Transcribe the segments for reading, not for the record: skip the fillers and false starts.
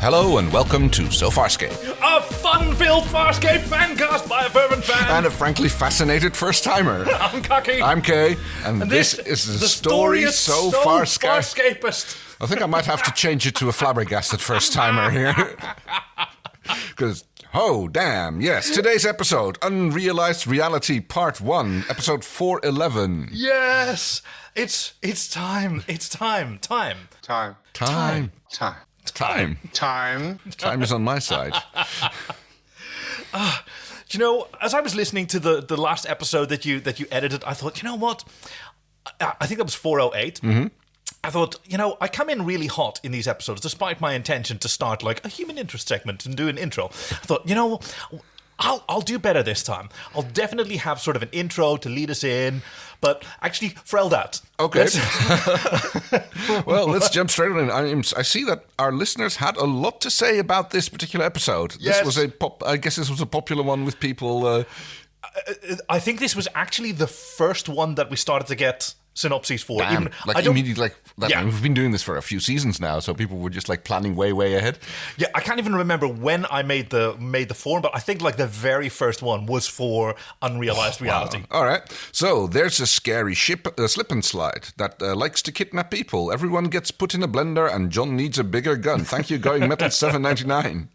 Hello and welcome to So Farscape. A fun-filled Farscape fancast by a fervent fan. And a frankly fascinated first-timer. I'm Cocky. I'm Kay. And this is the story So Farscapist. I think I might have to change it to a flabbergasted first-timer here. Because, oh, damn, yes. Today's episode, Unrealized Reality Part 1, Episode 411. Yes. It's time. Time is on my side. You know, as I was listening to the last episode that you edited, I thought, you know what? I think that was 408. Mm-hmm. I thought, you know, I come in really hot in these episodes, despite my intention to start like a human interest segment and do an intro. I thought, you know, I'll do better this time. I'll definitely have sort of an intro to lead us in, but actually, forel that. Okay. Well, let's jump straight in. I see that our listeners had a lot to say about this particular episode. Yes. This was I guess this was a popular one with people. I think this was actually the first one that we started to get synopses for. Damn, immediately. Yeah. We've been doing this for a few seasons now, so people were just like planning way ahead. Yeah, I can't even remember when I made the form, but I think like the very first one was for Unrealized Reality. Wow. All right, so there's a scary slip and slide that likes to kidnap people. Everyone gets put in a blender, and John needs a bigger gun. Thank you, Going Metal 799.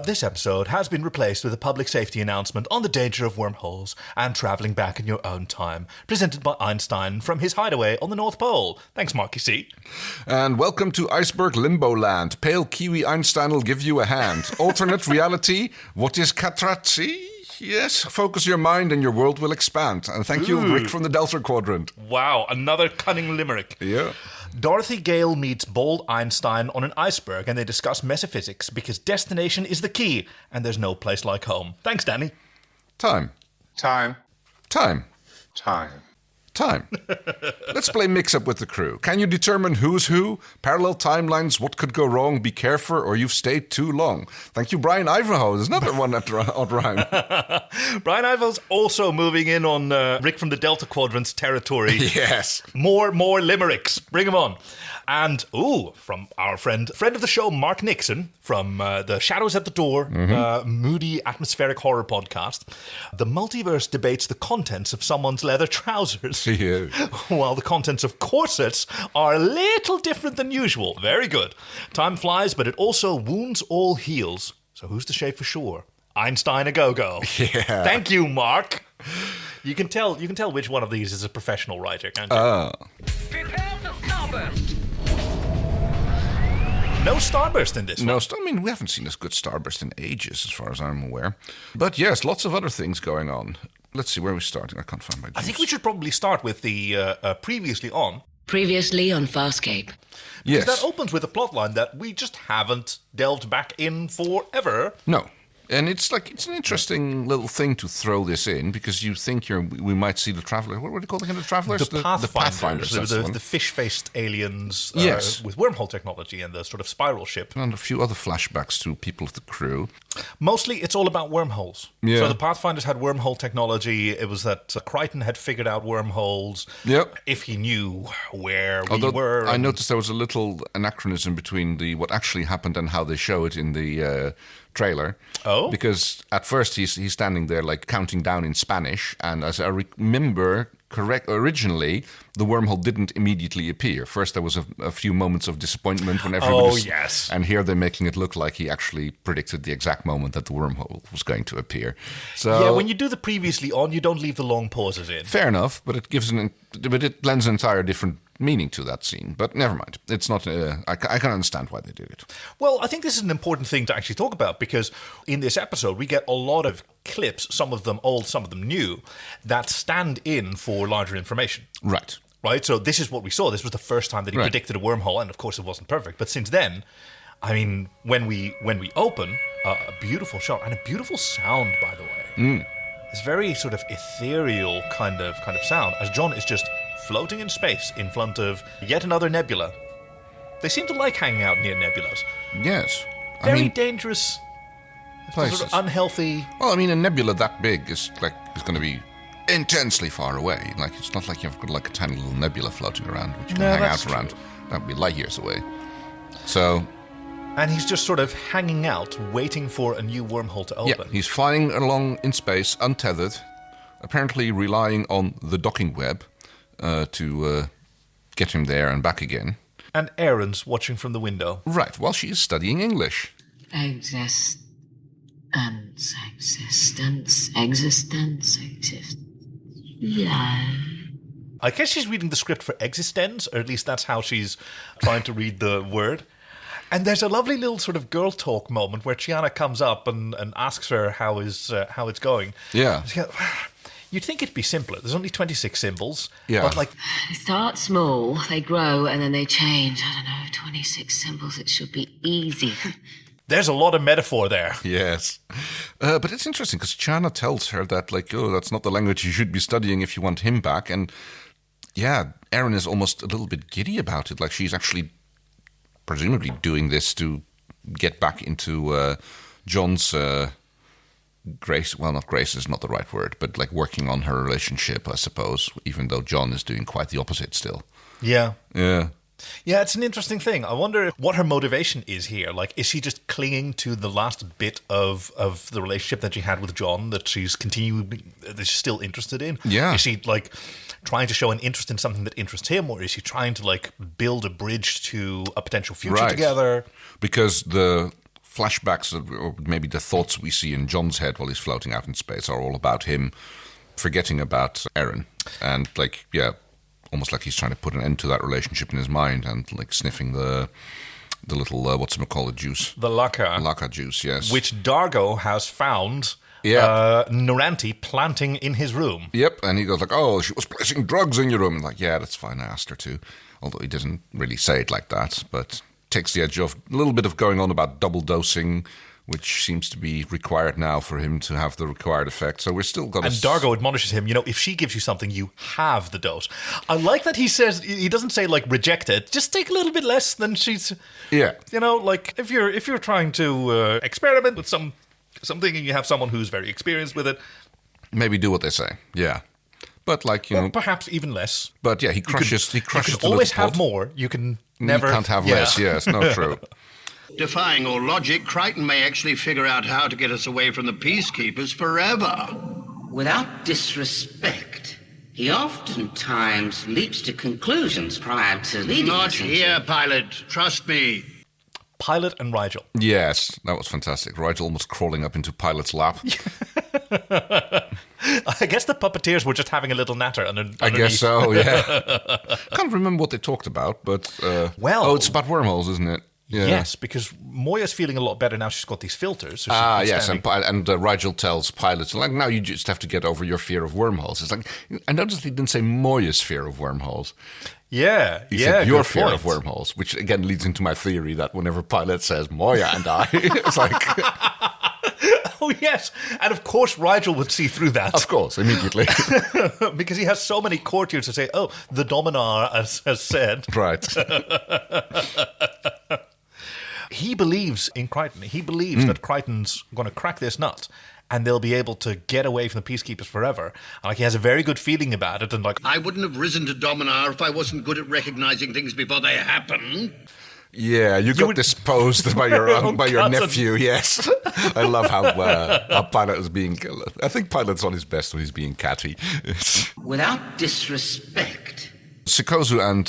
This episode has been replaced with a public safety announcement on the danger of wormholes and travelling back in your own time, presented by Einstein from his hideaway on the North Pole. Thanks, Marky See. And welcome to iceberg limbo-land. Pale Kiwi Einstein'll give you a hand. Alternate reality, what is Katratzi? Yes, focus your mind and your world will expand. And thank you, Rick from the Delta Quadrant. Wow, another cunning limerick. Yeah. Dorothy Gale meets bold Einstein on an iceberg and they discuss metaphysics because destination is the key and there's no place like home. Thanks, Danny. Time. Let's play mix-up with the crew. Can you determine who's who? Parallel timelines, what could go wrong? Be careful or you've stayed too long. Thank you, Brian Ivanhoe. There's another one at rhyme. Brian Ivanhoe's also moving in on Rick from the Delta Quadrant's territory. Yes. More limericks. Bring them on. And, from our friend of the show, Mark Nixon, from the Shadows at the Door, moody atmospheric horror podcast, the multiverse debates the contents of someone's leather trousers, while the contents of corsets are a little different than usual. Very good. Time flies, but it also wounds all heals. So who's to shave for sure? Einstein a go-go. Yeah. Thank you, Mark. You can tell which one of these is a professional writer, can't you? Prepare for starburst. No starburst in this one. We haven't seen this good starburst in ages, as far as I'm aware. But yes, lots of other things going on. Let's see, where are we starting? I can't find my juice. I think we should probably start with the previously on Farscape. Yes. That opens with a plotline that we just haven't delved back in forever. No. And it's an interesting little thing to throw this in, because you think we might see the Traveler. What do you call them? The Travelers? The Pathfinders. The fish-faced aliens yes. With wormhole technology and the sort of spiral ship. And a few other flashbacks to people of the crew. Mostly it's all about wormholes. Yeah. So the Pathfinders had wormhole technology. It was that Crichton had figured out wormholes. Yep. If he knew where we were. I noticed there was a little anachronism between what actually happened and how they show it in the trailer. Oh? Because at first he's standing there like counting down in Spanish, and as I remember originally the wormhole didn't immediately appear. First there was a few moments of disappointment when everybody... Oh, yes. And here they're making it look like he actually predicted the exact moment that the wormhole was going to appear. So yeah, when you do the previously on, you don't leave the long pauses in. Fair enough, but it lends an entire different meaning to that scene. But never mind. It's not... I can understand why they did it. Well, I think this is an important thing to actually talk about, because in this episode we get a lot of clips, some of them old, some of them new, that stand in for larger information. Right. So this is what we saw. This was the first time that he predicted a wormhole, and of course it wasn't perfect. But since then, I mean, when we open, a beautiful shot and a beautiful sound, by the way. This very sort of ethereal kind of sound, as John is just floating in space in front of yet another nebula. They seem to like hanging out near nebulas. Yes. Very dangerous places. Sort of unhealthy. Well, I mean, a nebula that big is going to be intensely far away. Like, it's not like you've got like a tiny little nebula floating around which you can hang out around. That would be light years away. So, And he's just sort of hanging out, waiting for a new wormhole to open. Yeah, he's flying along in space, untethered, apparently relying on the docking web to get him there and back again. And Erin's watching from the window. Right, while she is studying English. Existence. Yeah. I guess she's reading the script for Existence, or at least that's how she's trying to read the word. And there's a lovely little sort of girl talk moment where Chiana comes up and asks her how it's going. Yeah. She goes, you'd think it'd be simpler. There's only 26 symbols. Yeah. But like... They start small, they grow, and then they change. I don't know, 26 symbols, it should be easy. There's a lot of metaphor there. Yes. But it's interesting because Chana tells her that, like, oh, that's not the language you should be studying if you want him back. And yeah, Erin is almost a little bit giddy about it. Like she's actually presumably doing this to get back into John's grace. Well, not grace is not the right word, but like working on her relationship, I suppose, even though John is doing quite the opposite still. Yeah. Yeah. Yeah, it's an interesting thing. I wonder what her motivation is here. Like, is she just clinging to the last bit of the relationship that she had with John that she's still interested in? Yeah. Is she, like, trying to show an interest in something that interests him, or is she trying to, like, build a bridge to a potential future together? Because the flashbacks, or maybe the thoughts we see in John's head while he's floating out in space are all about him forgetting about Erin. And, like, yeah, almost like he's trying to put an end to that relationship in his mind and like sniffing the little whatchamacallit juice. The Laka. Laka juice, yes. Which Dargo has found Naranti planting in his room. Yep, and he goes like, oh, she was placing drugs in your room. And like, yeah, that's fine, I asked her to. Although he doesn't really say it like that, but takes the edge off. A little bit of going on about double dosing, which seems to be required now for him to have the required effect. So we're still going to... And Dargo admonishes him, if she gives you something, you have the dose. I like that he says, he doesn't say, like, reject it. Just take a little bit less than she's... Yeah. Like, if you're trying to experiment with something and you have someone who's very experienced with it... Maybe do what they say, yeah. But, like, or perhaps even less. But, yeah, he crushes You can always have more. You can never... You can't have less, yes, no, true. Defying all logic, Crichton may actually figure out how to get us away from the peacekeepers forever. Without disrespect, he oftentimes leaps to conclusions prior to leading Not us here, Pilot. Trust me. Pilot and Rigel. Yes, that was fantastic. Rigel almost crawling up into Pilot's lap. I guess the puppeteers were just having a little natter underneath. I guess so, yeah. Can't remember what they talked about, but... it's about wormholes, isn't it? Yeah. Yes, because Moya's feeling a lot better now she's got these filters. So yes, and Rigel tells Pilot, like, now you just have to get over your fear of wormholes. It's like, I noticed he didn't say Moya's fear of wormholes. Yeah, he said your fear of wormholes, which again leads into my theory that whenever Pilot says Moya and I, it's like... Oh, yes. And of course, Rigel would see through that. Of course, immediately. Because he has so many courtiers to say, oh, the Dominar has said. Right. He believes in Crichton. He believes that Crichton's going to crack this nut and they'll be able to get away from the peacekeepers forever. And like, he has a very good feeling about it. And like, I wouldn't have risen to Dominar if I wasn't good at recognizing things before they happen. Yeah, you got disposed by your nephew. Yes, I love how Pilot is being. I think Pilot's on his best when he's being catty. Without disrespect, Sikozu and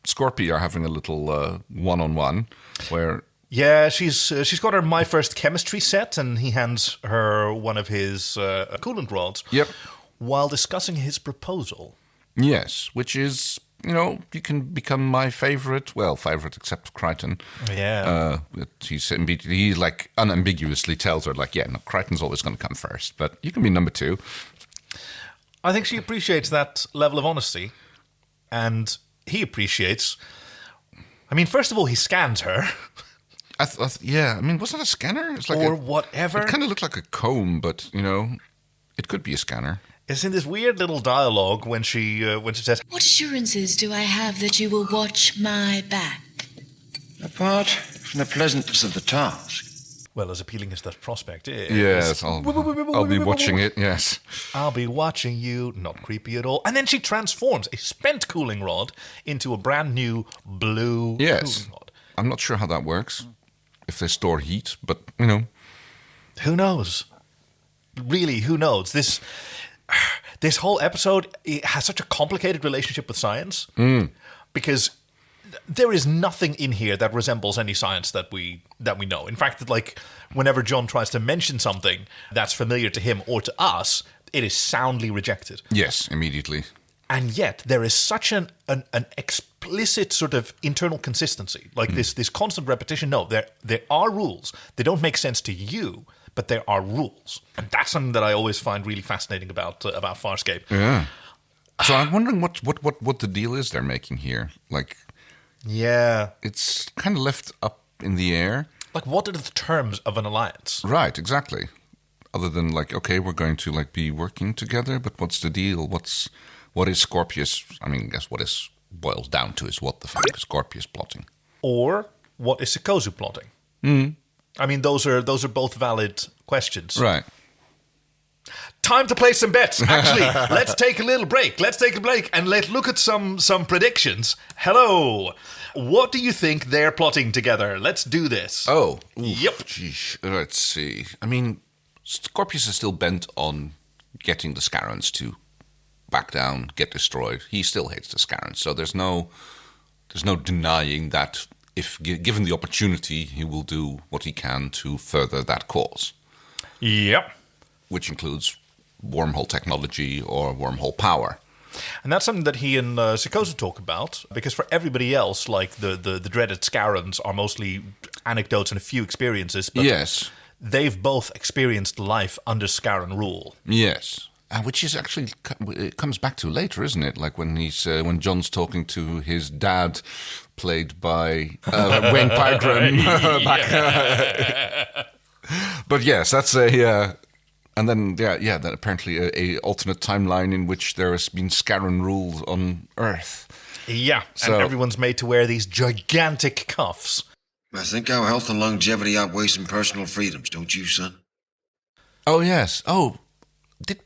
Scorpy are having a little one-on-one where. Yeah, she's got her My First Chemistry set, and he hands her one of his coolant rods. Yep. While discussing his proposal. Yes, which is. You can become my favorite except Crichton. Yeah. He like unambiguously tells her, like, yeah, no, Crichton's always going to come first, but you can be number two. I think she appreciates that level of honesty, and he appreciates... I mean, first of all, he scans her. Yeah, I mean, wasn't it a scanner? It's like whatever. It kind of looked like a comb, but, it could be a scanner. It's in this weird little dialogue when she says, "What assurances do I have that you will watch my back?" Apart from the pleasantness of the task. Well, as appealing as that prospect is. Yes, I'll be watching it, yes. I'll be watching you, not creepy at all. And then she transforms a spent cooling rod into a brand new blue cooling rod. I'm not sure how that works. if they store heat, but, Who knows? Really, who knows? This whole episode, it has such a complicated relationship with science because there is nothing in here that resembles any science that we know. In fact, like whenever John tries to mention something that's familiar to him or to us, it is soundly rejected. Yes, immediately. And yet there is such an explicit sort of internal consistency, like this constant repetition. No, there are rules. They don't make sense to you, but there are rules, and that's something that I always find really fascinating about Farscape. Yeah. So I'm wondering what the deal is they're making here. Like, yeah, it's kind of left up in the air. Like, what are the terms of an alliance? Right, exactly. Other than like, okay, we're going to like be working together, but what's the deal? What is Scorpius? I mean, I guess what is boils down to is what the fuck is Scorpius plotting, or what is Sikozu plotting? I mean, those are both valid questions. Right. Time to place some bets. Actually, let's take a little break. Let's take a break and let's look at some predictions. Hello. What do you think they're plotting together? Let's do this. Oh. Oof, yep. Geez. Let's see. I mean, Scorpius is still bent on getting the Scarans to back down, get destroyed. He still hates the Scarans, so there's no denying that if given the opportunity, he will do what he can to further that cause. Yep. Which includes wormhole technology or wormhole power. And that's something that he and Sikozu talk about, because for everybody else, like the dreaded Scarans are mostly anecdotes and a few experiences, but yes, they've both experienced life under Scaran rule. Yes. Which is actually, it comes back to later, isn't it? Like when when John's talking to his dad, played by Wayne Pygram. But yes, that's and then that apparently a alternate timeline in which there has been Scaran rule on Earth. Yeah, so, and everyone's made to wear these gigantic cuffs. I think our health and longevity outweigh some personal freedoms, don't you, son? Oh yes. Oh.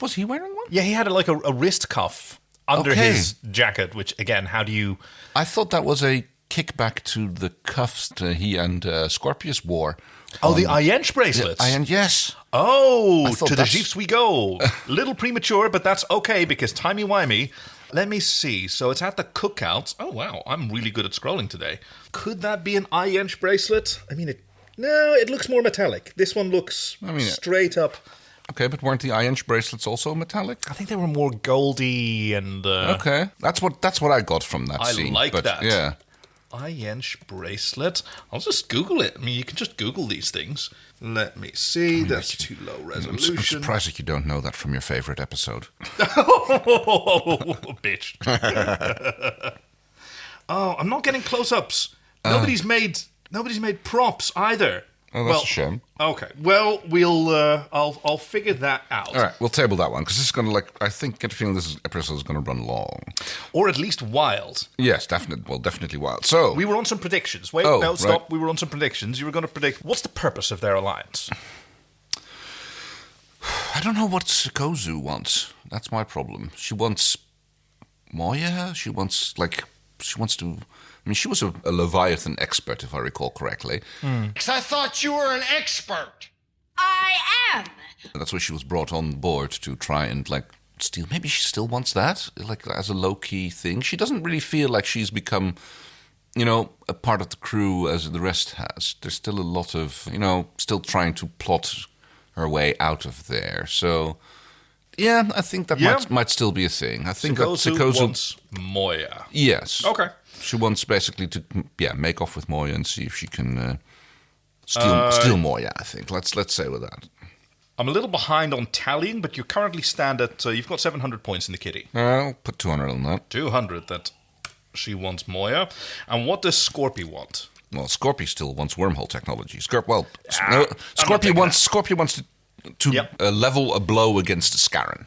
Was he wearing one? Yeah, he had like a wrist cuff under his jacket, which, again, how do you... I thought that was a kickback to the cuffs that he and Scorpius wore. Oh, the Iench bracelets. Yes. Oh, to the Jeeps we go. Little premature, but that's okay, because timey-wimey. Let me see. So it's at the cookouts. Oh, wow. I'm really good at scrolling today. Could that be an Iench bracelet? I mean, no, it looks more metallic. This one looks straight up... Okay, but weren't the Iench bracelets also metallic? I think they were more goldy and... Okay, that's what I got from that scene. I like that. Yeah. Iench bracelet. I'll just Google it. I mean, you can just Google these things. Let me see. That's too low resolution. I'm surprised that you don't know that from your favorite episode. Bitch. Oh, I'm not getting close-ups. Nobody's made props either. Oh, that's a shame. Okay. Well, I'll figure that out. All right, we'll table that one because this is going to I think get a feeling this episode is going to run long, or at least wild. Yes, definitely. Well, definitely wild. So we were on some predictions. Wait, stop. Right. We were on some predictions. You were going to predict what's the purpose of their alliance. I don't know what Sikozu wants. That's my problem. She wants Moya. She wants to. I mean, she was a Leviathan expert, if I recall correctly. Because I thought you were an expert. I am. That's why she was brought on board to try and, steal. Maybe she still wants that, as a low-key thing. She doesn't really feel like she's become, a part of the crew as the rest has. There's still a lot of, still trying to plot her way out of there. So, yeah, I think that might still be a thing. I think Sikozu wants Moya. Yes. Okay. She wants basically to make off with Moya and see if she can steal Moya. I think let's say with that. I'm a little behind on tallying, but you currently stand at you've got 700 points in the kitty. I'll put 200 on that. 200 that she wants Moya, and what does Scorpy want? Well, Scorpy still wants wormhole technology. Scorpy wants to level a blow against the Scaran.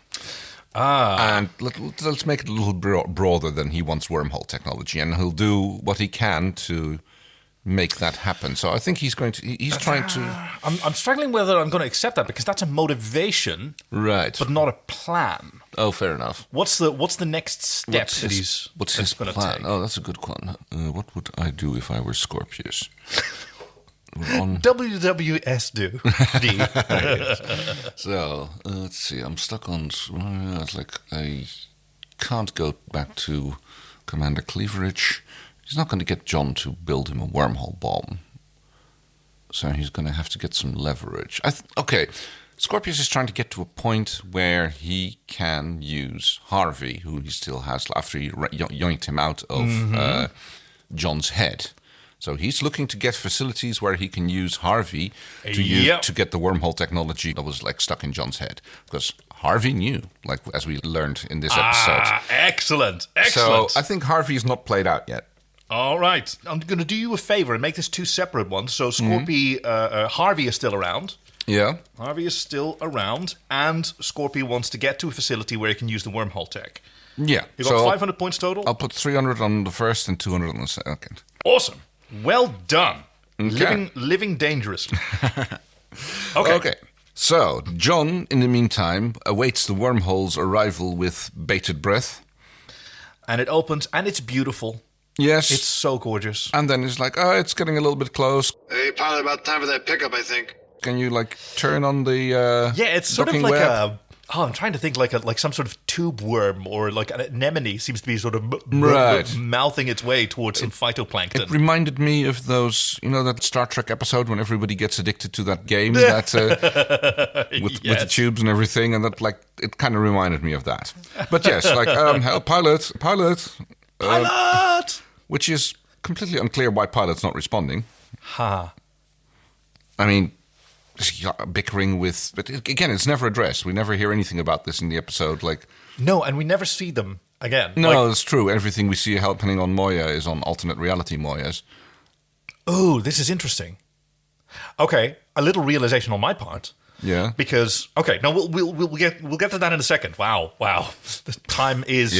And let's make it a little broader than he wants wormhole technology, and he'll do what he can to make that happen. So I think he's trying to... I'm struggling whether I'm going to accept that, because that's a motivation, right, but not a plan. Oh, fair enough. What's the next step what's his going to plan? take? Oh, that's a good one. What would I do if I were Scorpius? We're on WWSD. So, let's see. I'm stuck on... It's like I can't go back to Commander Cleaverage. He's not going to get John to build him a wormhole bomb. So he's going to have to get some leverage. Okay, Scorpius is trying to get to a point where he can use Harvey, who he still has after he yoinked him out of John's head. So he's looking to get facilities where he can use Harvey to get the wormhole technology that was like stuck in John's head. Because Harvey knew, like as we learned in this episode. Excellent. So I think Harvey is not played out yet. All right. I'm going to do you a favor and make this two separate ones. So Harvey is still around. Yeah. Harvey is still around, and Scorpio wants to get to a facility where he can use the wormhole tech. Yeah. You got 500 points total? I'll put 300 on the first and 200 on the second. Awesome. Well done. Okay. Living dangerously. Okay. So, John, in the meantime, awaits the wormhole's arrival with bated breath. And it opens, and it's beautiful. Yes. It's so gorgeous. And then it's like, it's getting a little bit close. Hey, pilot, about time for that pickup, I think. Can you, like, turn on the it's sort of like web? I'm trying to think like some sort of tube worm, or like an anemone seems to be sort of mouthing its way towards some phytoplankton. It reminded me of those, that Star Trek episode when everybody gets addicted to that game that with the tubes and everything, and that it kind of reminded me of that. But yes, pilot, which is completely unclear why pilot's not responding. Ha. I mean, bickering with... But again, it's never addressed. We never hear anything about this in the episode. No, and we never see them again. No, it's true. Everything we see happening on Moya is on alternate reality Moyas. Oh, this is interesting. Okay, a little realization on my part. Yeah. Because we'll get to that in a second. Wow. The time is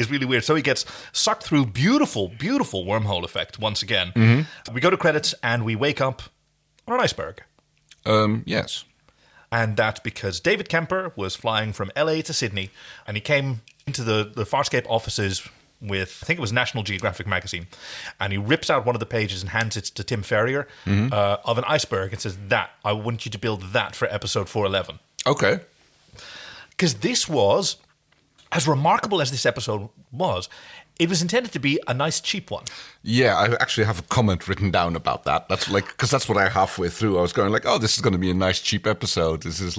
really weird. So he gets sucked through beautiful wormhole effect once again. Mm-hmm. We go to credits and we wake up on an iceberg. Yes. And that's because David Kemper was flying from LA to Sydney, and he came into the Farscape offices with, I think it was National Geographic magazine, and he rips out one of the pages and hands it to Tim Ferrier of an iceberg and says, I want you to build that for episode 411. Okay. Because this was, as remarkable as this episode was, it was intended to be a nice, cheap one. Yeah, I actually have a comment written down about that. That's because that's what I halfway through. I was going this is going to be a nice, cheap episode. This is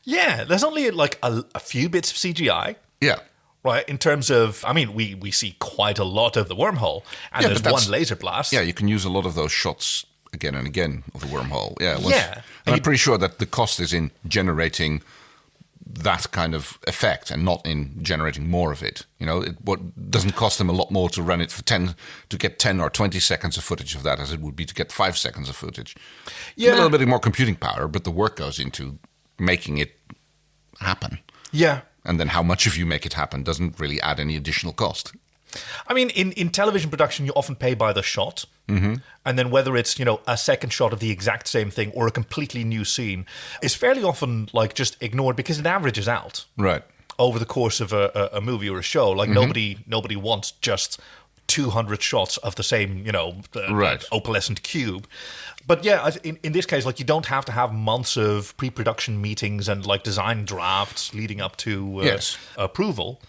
Yeah, there's only a few bits of CGI. Yeah. Right, in terms of, we see quite a lot of the wormhole, and there's one laser blast. Yeah, you can use a lot of those shots again and again of the wormhole. Yeah. And I'm pretty sure that the cost is in generating that kind of effect and not in generating more of it. What doesn't cost them a lot more to run it to get 10 or 20 seconds of footage of that as it would be to get 5 seconds of footage. Yeah. A little bit more computing power, but the work goes into making it happen. Yeah. And then how much of you make it happen doesn't really add any additional cost. In television production, you often pay by the shot. Mm-hmm. And then whether it's, a second shot of the exact same thing or a completely new scene is fairly often, just ignored because it averages out. Right. Over the course of a movie or a show. Nobody wants just 200 shots of the same, opalescent cube. But yeah, in this case, you don't have to have months of pre-production meetings and design drafts leading up to approval.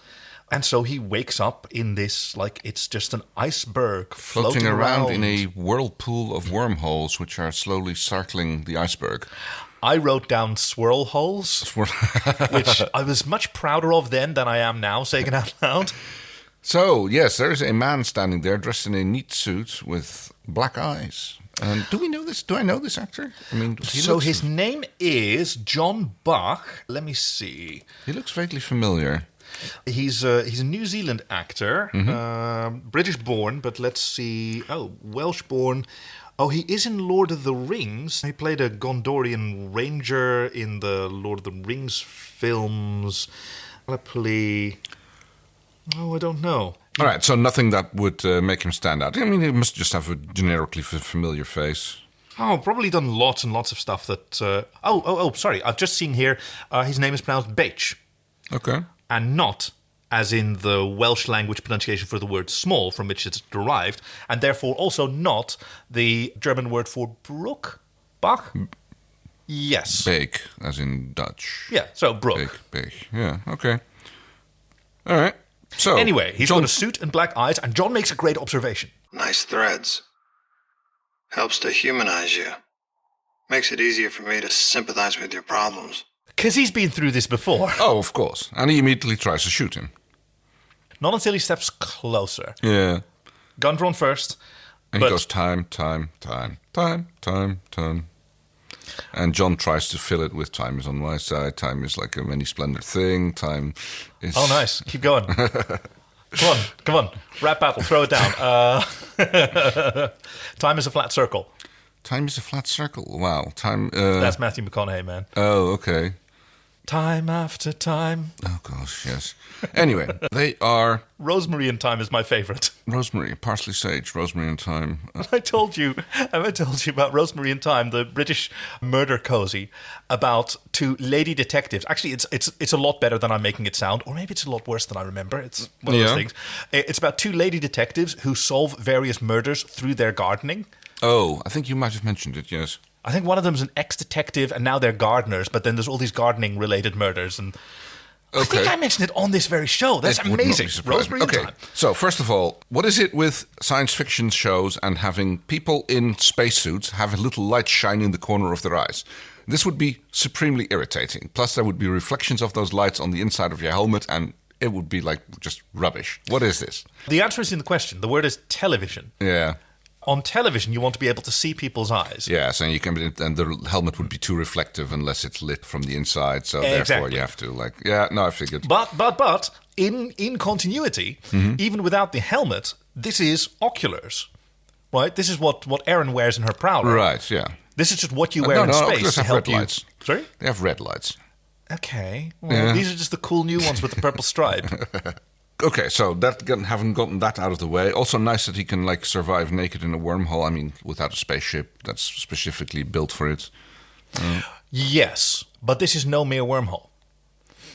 And so he wakes up in this, it's just an iceberg floating around in a whirlpool of wormholes, which are slowly circling the iceberg. I wrote down swirl holes, which I was much prouder of then than I am now, saying it out loud. So, yes, there's a man standing there dressed in a neat suit with black eyes. Do we know this? Do I know this actor? His name is John Bach. Let me see. He looks vaguely familiar. He's a New Zealand actor, British-born, but let's see. Oh, Welsh-born. Oh, he is in Lord of the Rings. He played a Gondorian ranger in the Lord of the Rings films. I don't know. All right, so nothing that would make him stand out. He must just have a generically familiar face. Oh, probably done lots and lots of stuff that... sorry. I've just seen here, his name is pronounced Beach. Okay. And not as in the Welsh language pronunciation for the word small, from which it's derived, and therefore also not the German word for brook? Bach? Yes. Beek, as in Dutch. Yeah, so brook. Beek. Yeah, okay. All right. So anyway, he's got a suit and black eyes, and John makes a great observation. Nice threads. Helps to humanize you. Makes it easier for me to sympathize with your problems. Because he's been through this before. Oh, of course. And he immediately tries to shoot him. Not until he steps closer. Yeah. Gun drawn first. And he goes time. And John tries to fill it with time is on my side. Time is like a many splendid thing. Time is... Oh, nice. Keep going. Come on. Rap battle. Throw it down. Time is a flat circle. Time is a flat circle. Wow. Time... That's Matthew McConaughey, man. Oh, okay. Time after time. Oh, gosh, yes. Anyway, they are... Rosemary and Thyme is my favorite. Rosemary, parsley, sage, rosemary and thyme. Have I told you about Rosemary and Thyme, the British murder cozy, about two lady detectives? Actually, it's a lot better than I'm making it sound, or maybe it's a lot worse than I remember. It's one of those things. It's about two lady detectives who solve various murders through their gardening. Oh, I think you might have mentioned it, yes. I think one of them's an ex-detective, and now they're gardeners, but then there's all these gardening-related murders, and I think I mentioned it on this very show. That's amazing. Rosemary and Thyme. So, first of all, what is it with science fiction shows and having people in spacesuits have a little light shine in the corner of their eyes? This would be supremely irritating. Plus, there would be reflections of those lights on the inside of your helmet, and it would be like just rubbish. What is this? The answer is in the question. The word is television. Yeah. On television, you want to be able to see people's eyes. Yes, and and the helmet would be too reflective unless it's lit from the inside. So therefore, you have to I figured. But in continuity, even without the helmet, this is oculars, right? This is what Erin wears in her Prowler. Right. Yeah. This is just what you wear in space Oculars to have help red you. Lights. Sorry? They have red lights. Okay. Well, these are just the cool new ones with the purple stripe. Okay, so having gotten that out of the way, also nice that he can survive naked in a wormhole. I mean, without a spaceship that's specifically built for it. Yes, but this is no mere wormhole.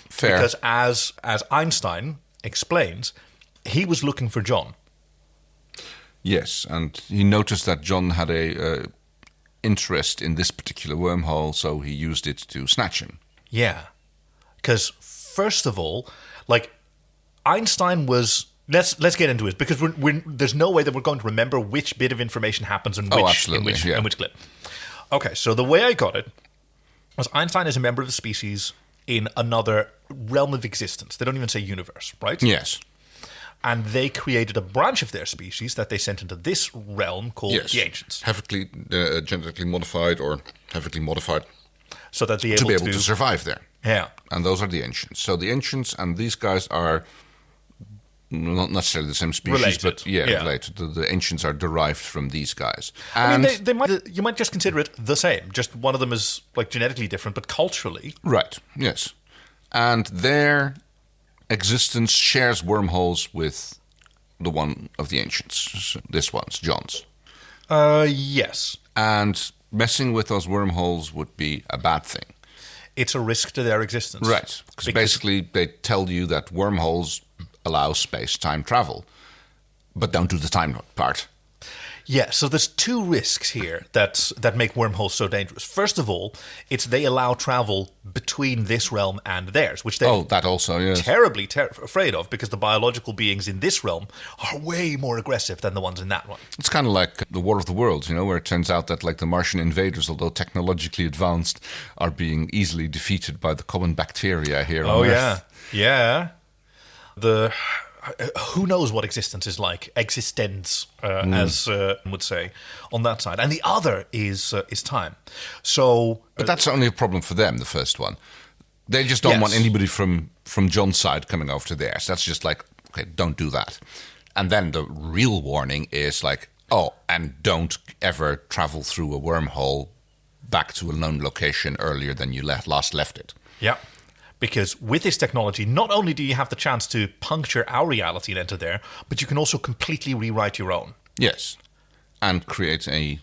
Fair. Because as Einstein explains, he was looking for John. Yes, and he noticed that John had a interest in this particular wormhole, so he used it to snatch him. Yeah, because first of all, Einstein was... Let's get into it, because there's no way that we're going to remember which bit of information happens in which clip. Okay, so the way I got it was Einstein is a member of the species in another realm of existence. They don't even say universe, right? Yes. And they created a branch of their species that they sent into this realm called the Ancients. Heavily genetically modified or heavily modified. So that they're to be able to survive there. Yeah. And those are the Ancients. So the Ancients and these guys are... not necessarily the same species, related. but related. The Ancients are derived from these guys. And I mean, you might just consider it the same. Just one of them is genetically different, but culturally. Right, yes. And their existence shares wormholes with the one of the Ancients. This one's John's. Yes. And messing with those wormholes would be a bad thing. It's a risk to their existence. Right, because basically they tell you that wormholes allow space-time travel, but don't do the time part. Yeah, so there's two risks here that make wormholes so dangerous. First of all, it's they allow travel between this realm and theirs, which they're that also, yes. terribly afraid of, because the biological beings in this realm are way more aggressive than the ones in that one. It's kind of like the War of the Worlds, where it turns out that the Martian invaders, although technologically advanced, are being easily defeated by the common bacteria here on Earth. Yeah. Who knows what existence is like? Existence, as would say, on that side. And the other is time. So, but that's only a problem for them, the first one. They just don't want anybody from John's side coming over to theirs. That's just okay, don't do that. And then the real warning is and don't ever travel through a wormhole back to a known location earlier than you last left it. Yeah. Because with this technology, not only do you have the chance to puncture our reality and enter there, but you can also completely rewrite your own. Yes. and create a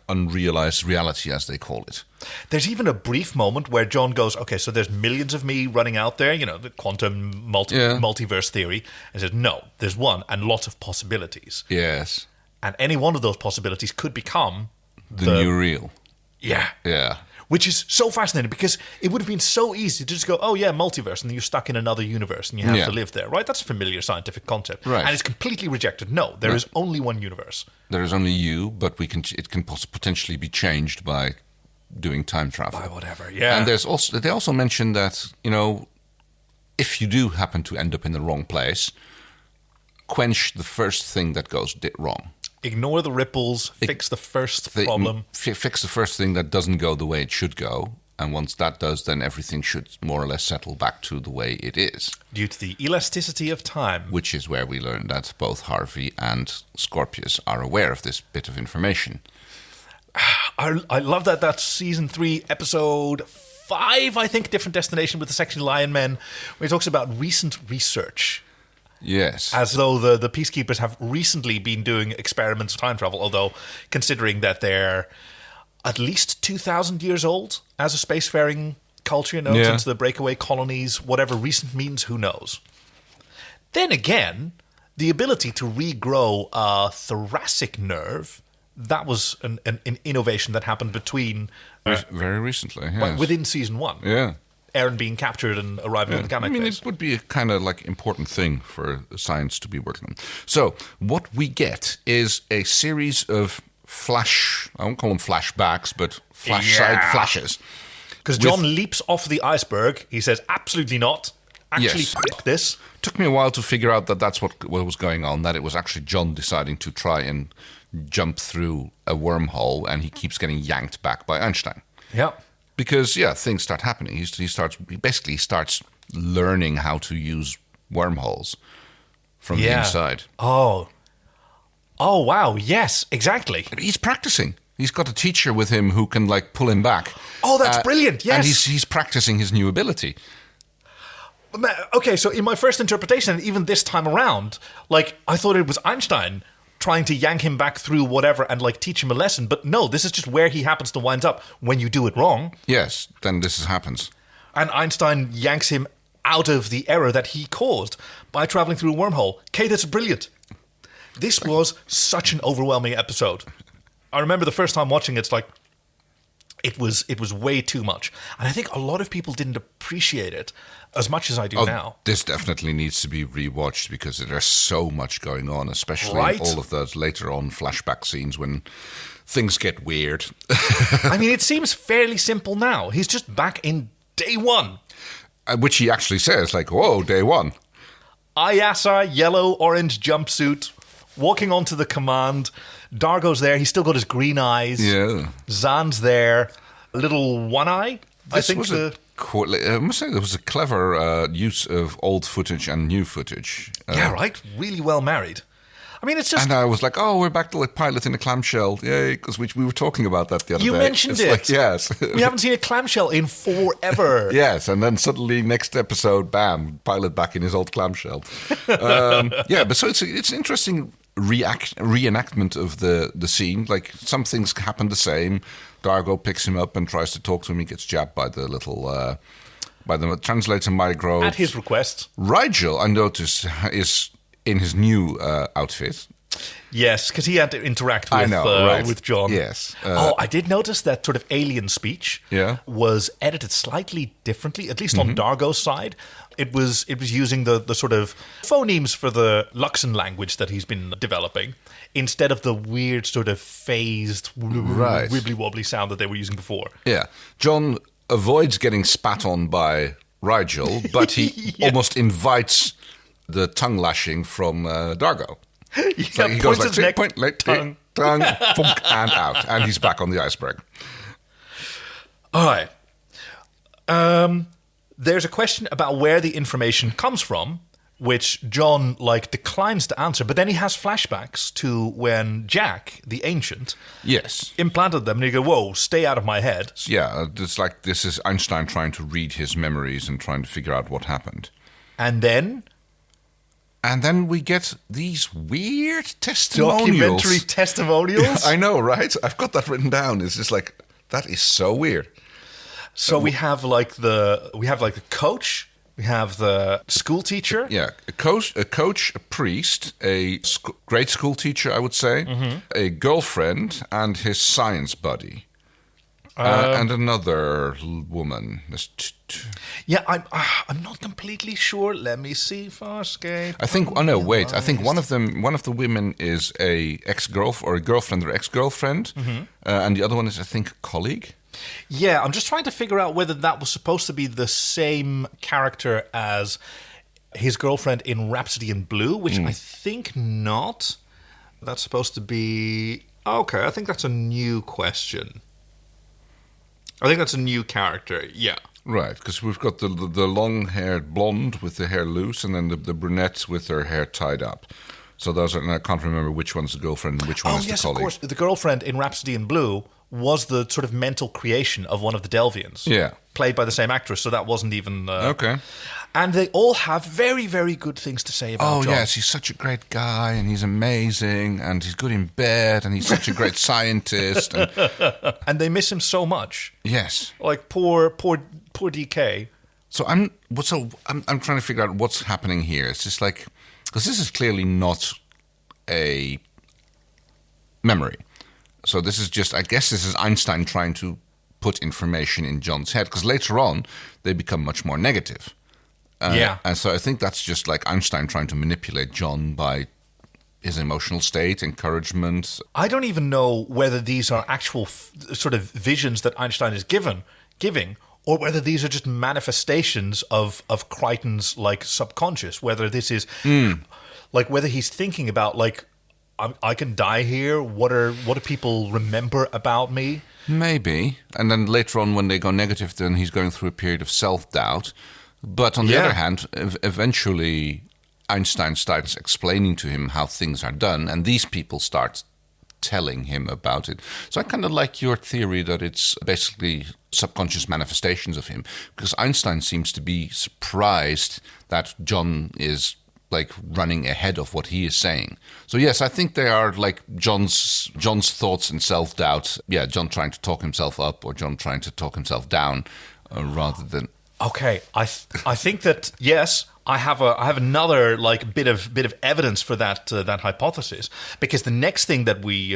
unrealized reality, as they call it. There's even a brief moment where John goes, okay, so there's millions of me running out there, the quantum multiverse theory, and says, no, there's one and lots of possibilities. Yes. And any one of those possibilities could become the new real. Yeah. Yeah. Which is so fascinating because it would have been so easy to just go, oh yeah, multiverse, and then you're stuck in another universe and you have to live there, right? That's a familiar scientific concept. Right. And it's completely rejected. No, there is only one universe. There is only you, but it can potentially be changed by doing time travel. By whatever, yeah. And they also mentioned that, if you do happen to end up in the wrong place, quench the first thing that goes wrong. Ignore the ripples, fix the first problem. Fix the first thing that doesn't go the way it should go. And once that does, then everything should more or less settle back to the way it is. Due to the elasticity of time. Which is where we learn that both Harvey and Scorpius are aware of this bit of information. I love that. That's season 3, episode 5, I think, Different Destination with the Sexy Lion Men, where he talks about recent research. Yes. As though the Peacekeepers have recently been doing experiments of time travel, although considering that they're at least 2,000 years old as a spacefaring culture, since the breakaway colonies, whatever recent means, who knows. Then again, the ability to regrow a thoracic nerve, that was an innovation that happened between... very recently, yes. Within season 1. Yeah. Aaron being captured and arriving on the Kamek base. It would be a kind of important thing for science to be working on. So what we get is a series of I won't call them flashbacks, but side flashes. Because John leaps off the iceberg. He says, absolutely not. Actually, fuck this. Took me a while to figure out that that's what was going on, that it was actually John deciding to try and jump through a wormhole, and he keeps getting yanked back by Einstein. Yeah. Because, things start happening. He basically starts learning how to use wormholes from the inside. Oh, wow. Yes, exactly. He's practicing. He's got a teacher with him who can, pull him back. Oh, that's brilliant. Yes. And he's practicing his new ability. Okay, so in my first interpretation, even this time around, I thought it was Einstein trying to yank him back through whatever and teach him a lesson. But no, this is just where he happens to wind up when you do it wrong. Yes, then this happens. And Einstein yanks him out of the error that he caused by traveling through a wormhole. Okay, that's brilliant. This was such an overwhelming episode. I remember the first time watching it, it was way too much. And I think a lot of people didn't appreciate it as much as I do now. This definitely needs to be rewatched because there's so much going on, especially all of those later on flashback scenes when things get weird. I mean, it seems fairly simple now. He's just back in day 1. Which he actually says, whoa, day 1. Ayasa, yellow, orange jumpsuit, walking onto the command. Dargo's there. He's still got his green eyes. Yeah. Zan's there. Little One Eye. I must say there was a clever use of old footage and new footage. Right. Really well married. I mean, it's just... And I was like, we're back to pilot in a clamshell. Yay, because we were talking about that the other day. You mentioned it. Yes. We haven't seen a clamshell in forever. Yes, and then suddenly next episode, bam, pilot back in his old clamshell. But so it's an interesting reenactment of the scene. Some things happen the same. Dargo picks him up and tries to talk to him. He gets jabbed by the little... by the translator micro. At his request. Rigel, I noticed, is in his new outfit. Yes, because he had to interact with John. Yes. I did notice that sort of alien speech was edited slightly differently, at least on Dargo's side. It was using the sort of phonemes for the Luxon language that he's been developing, instead of the weird sort of phased wibbly-wobbly sound that they were using before. Yeah. John avoids getting spat on by Rigel, but he almost invites the tongue lashing from Dargo. He goes his neck, tongue, funk, and out. And he's back on the iceberg. All right. There's a question about where the information comes from, which John, declines to answer. But then he has flashbacks to when Jack, the Ancient, implanted them. And he go, whoa, stay out of my head. Yeah, it's this is Einstein trying to read his memories and trying to figure out what happened. And then And then we get these weird testimonials. Documentary testimonials? I know, right? I've got that written down. It's just like, that is so weird. So we have like the coach, we have the school teacher. Yeah, a coach, a priest, a grade school teacher, I would say, a girlfriend, and his science buddy. And another woman. Yeah, I'm not completely sure. Let me see, Farscape. I think. Oh no, wait. I think one of the women is a girlfriend or ex-girlfriend, and the other one is, I think, a colleague. Yeah, I'm just trying to figure out whether that was supposed to be the same character as his girlfriend in Rhapsody in Blue, which I think not. That's supposed to be... Okay, I think that's a new question. I think that's a new character, yeah. Right, because we've got the long-haired blonde with the hair loose, and then the brunette with her hair tied up. So those are, and I can't remember which one's the girlfriend and which one is the colleague. Oh, yes, of course. The girlfriend in Rhapsody in Blue was the sort of mental creation of one of the Delvians. Yeah. Played by the same actress, so that wasn't even... Okay. And they all have very, very good things to say about John. Oh, yes, he's such a great guy, and he's amazing, and he's good in bed, and he's such a great scientist. And they miss him so much. Yes. Like, poor DK. So I'm trying to figure out what's happening here. It's just like... Because this is clearly not a memory. So this is just... I guess this is Einstein trying to put information in John's head, because later on, they become much more negative. Yeah. And so I think that's just like Einstein trying to manipulate John by his emotional state, encouragement. I don't even know whether these are actual sort of visions that Einstein is giving, or whether these are just manifestations of Crichton's like subconscious. Whether this is like whether he's thinking about like I can die here. What do people remember about me? Maybe. And then later on, when they go negative, then he's going through a period of self-doubt. But on the other hand, eventually Einstein starts explaining to him how things are done, and these people start telling him about it. So I kind of like your theory that it's basically subconscious manifestations of him, because Einstein seems to be surprised that John is like running ahead of what he is saying. So yes, I think they are like John's thoughts and self-doubt. Yeah, John trying to talk himself up or John trying to talk himself down rather than... Okay, I think that yes, I have another like bit of evidence for that hypothesis, because the next thing that we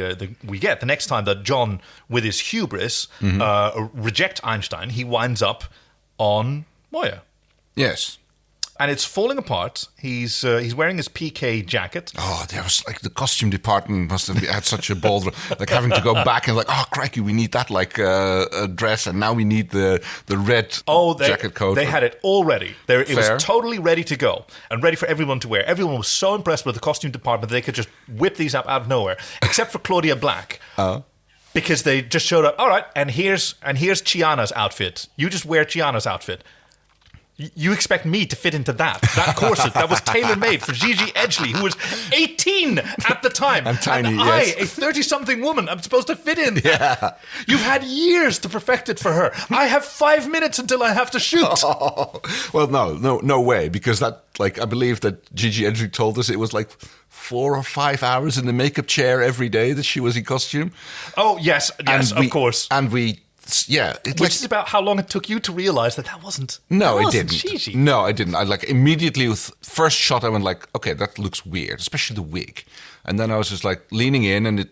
get the next time that John with his hubris reject Einstein, he winds up on Moya. Yes. And it's falling apart. He's wearing his PK jacket. Oh, there was like the costume department must have had such a ball, like having to go back and like, oh crikey, we need that like dress, and now we need the red jacket coat. They had it all ready. It was totally ready to go and ready for everyone to wear. Everyone was so impressed with the costume department that they could just whip these up out of nowhere, except for Claudia Black. Because they just showed up. All right, and here's Chiana's outfit. You just wear Chiana's outfit. You expect me to fit into that corset that was tailor-made for Gigi Edgley, who was 18 at the time. And tiny, and I, a 30-something woman, I'm supposed to fit in. Yeah. You've had years to perfect it for her. I have 5 minutes until I have to shoot. Oh. Well, no way, because that, like, I believe that Gigi Edgley told us it was like 4 or 5 hours in the makeup chair every day that she was in costume. Oh, yes, of course. And we... Yeah, which is about how long it took you to realize that wasn't. No, it didn't. Gigi. No, I didn't. I like immediately with first shot, I went like, okay, that looks weird, especially the wig. And then I was just like leaning in, and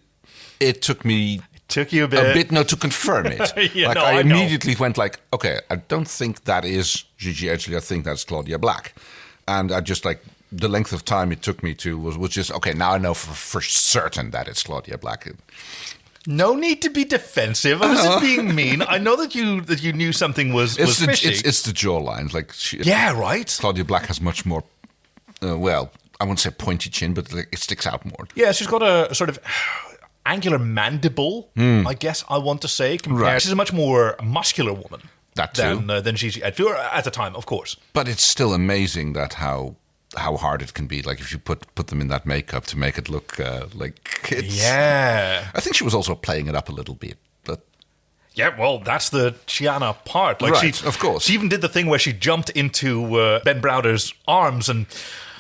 it took me. Took you a bit to confirm it. I immediately went like, okay, I don't think that is Gigi Edgley. I think that's Claudia Black, and I just like the length of time it took me to was just okay. Now I know for certain that it's Claudia Black. No need to be defensive. I wasn't being mean. I know that you knew something was fishy. It's the jawlines. Like right. Claudia Black has much more, I wouldn't say pointy chin, but like, it sticks out more. Yeah, she's got a sort of angular mandible, I guess I want to say. Right. She's a much more muscular woman than Gigi Edgley at the time, of course. But it's still amazing that how hard it can be, like if you put them in that makeup to make it look like kids. Yeah. I think she was also playing it up a little bit. But yeah, well, that's the Chiana part. Like right, of course. She even did the thing where she jumped into Ben Browder's arms and...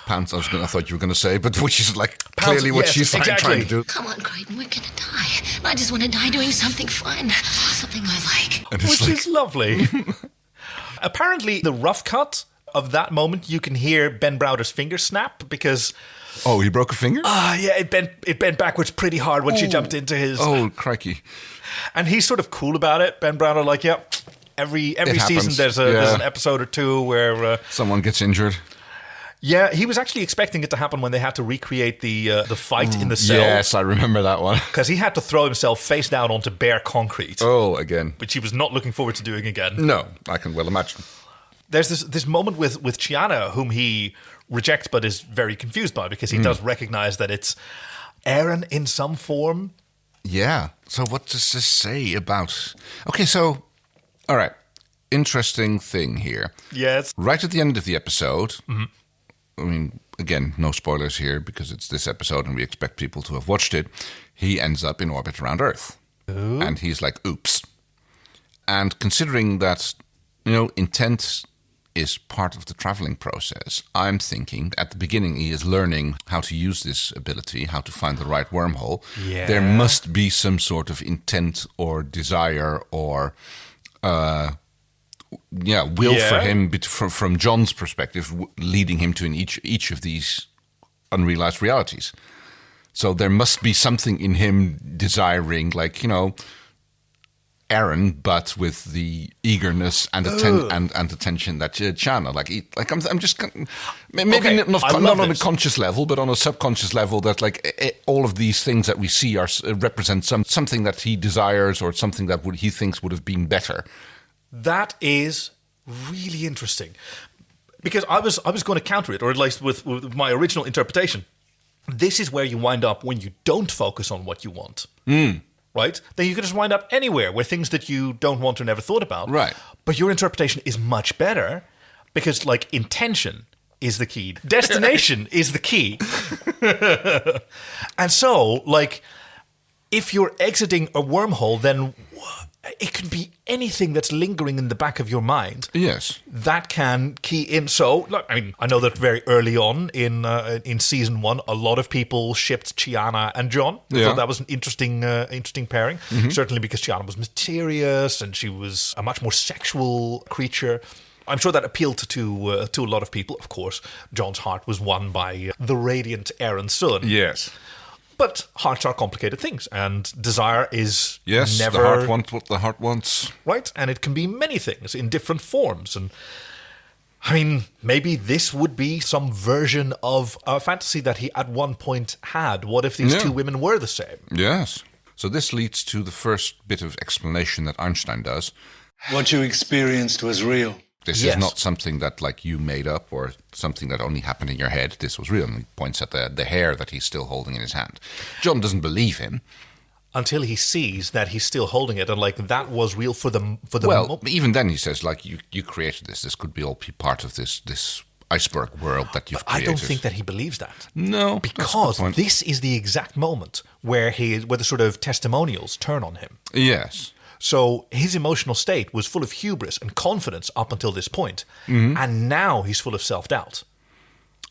Pants, I thought you were going to say, but which is like clearly what she's trying to do. Come on, Crichton, we're gonna die. I just want to die doing something fun. Something I like. Which is lovely. Apparently, the rough cut of that moment, you can hear Ben Browder's finger snap because... Oh, he broke a finger? Yeah, it bent backwards pretty hard when she jumped into his... Oh, crikey. And he's sort of cool about it. Ben Browder, like, yeah, every season there's an episode or two where... someone gets injured. Yeah, he was actually expecting it to happen when they had to recreate the fight in the cell. Yes, I remember that one. Because he had to throw himself face down onto bare concrete. Oh, again. Which he was not looking forward to doing again. No, I can well imagine. There's this moment with Chiana, whom he rejects but is very confused by, because he does recognize that it's Aaron in some form. Yeah. So what does this say about... Okay, so... All right. Interesting thing here. Yes. Right at the end of the episode... I mean, again, no spoilers here because it's this episode and we expect people to have watched it. He ends up in orbit around Earth. Ooh. And he's like, oops. And considering that, intent is part of the traveling process, I'm thinking at the beginning he is learning how to use this ability, how to find the right wormhole. Yeah. There must be some sort of intent or desire or... will for him from John's perspective, leading him to each of these unrealized realities. So there must be something in him desiring, Aaron, but with the eagerness and attention that Chiana, I'm just maybe not on a conscious level, but on a subconscious level, that all of these things that we see represent something that he desires or something that he thinks would have been better. That is really interesting, because I was going to counter it, or at least with my original interpretation. This is where you wind up when you don't focus on what you want, right? Then you can just wind up anywhere where things that you don't want or never thought about. Right. But your interpretation is much better because, intention is the key, destination is the key, and so if you're exiting a wormhole, then it could be anything that's lingering in the back of your mind. Yes. That can key in. So, I know that very early on in season 1, a lot of people shipped Chiana and John. I thought that was an interesting pairing. Mm-hmm. Certainly because Chiana was mysterious and she was a much more sexual creature. I'm sure that appealed to a lot of people. Of course, John's heart was won by the radiant Aaron Sun. Yes. But hearts are complicated things, and desire is never... the heart wants what the heart wants. Right, and it can be many things in different forms. And, maybe this would be some version of a fantasy that he at one point had. What if these two women were the same? Yes. So this leads to the first bit of explanation that Einstein does. What you experienced was real. This is not something that you made up or something that only happened in your head. This was real. And he points at the hair that he's still holding in his hand. John doesn't believe him. Until he sees that he's still holding it and that was real for the Well, even then he says you created this. This could be all part of this iceberg world that you've created. I don't think that he believes that. No. Because this is the exact moment where the sort of testimonials turn on him. Yes. So his emotional state was full of hubris and confidence up until this point. Mm-hmm. And now he's full of self-doubt.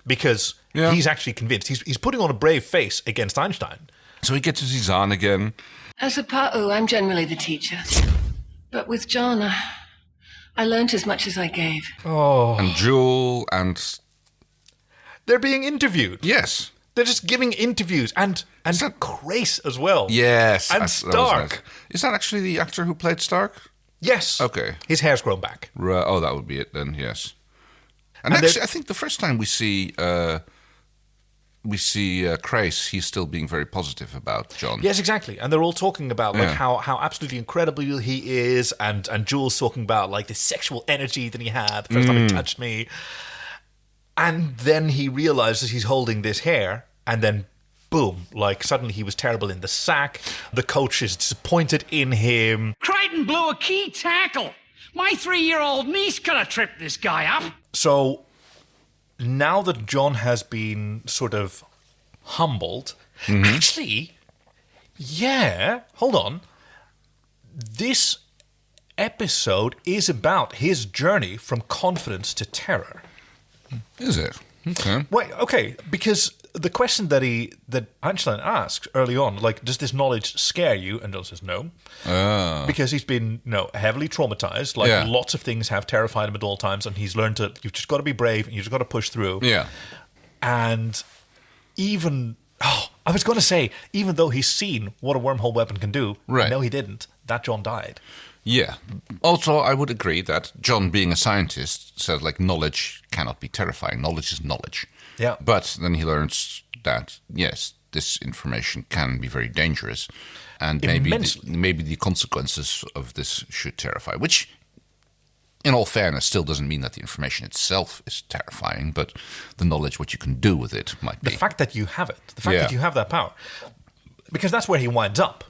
Because he's actually convinced. He's putting on a brave face against Einstein. So he gets his Zizan again. As a Pa'u, I'm generally the teacher. But with John, I learnt as much as I gave. Oh. And Jewel and... They're being interviewed. Yes. They're just giving interviews, and Grace as well. Yes. And Stark. Nice. Is that actually the actor who played Stark? Yes. Okay. His hair's grown back. Oh, that would be it then, yes. And actually, I think the first time we see Grace, he's still being very positive about John. Yes, exactly. And they're all talking about how absolutely incredible he is, and Jules talking about the sexual energy that he had the first time he touched me. And then he realizes he's holding this hair, and then boom, suddenly he was terrible in the sack. The coach is disappointed in him. Crichton blew a key tackle. My 3-year-old niece could have tripped this guy up. So now that John has been sort of humbled, actually, hold on. This episode is about his journey from confidence to terror. Is it? Okay. Wait, okay, because the question that Einstein asks early on, like, does this knowledge scare you? And John says no. Because he's been, heavily traumatized. Like, lots of things have terrified him at all times, and he's learned you've just got to be brave, and you've just got to push through. Yeah. And even though he's seen what a wormhole weapon can do, right. No, he didn't. That John died. Yeah. Also, I would agree that John, being a scientist, says, like, knowledge cannot be terrifying. Knowledge is knowledge. Yeah. But then he learns that, yes, this information can be very dangerous. And maybe the consequences of this should terrify, which, in all fairness, still doesn't mean that the information itself is terrifying, but the knowledge, what you can do with it, might be. The fact that you have it. The fact that you have that power. Because that's where he winds up.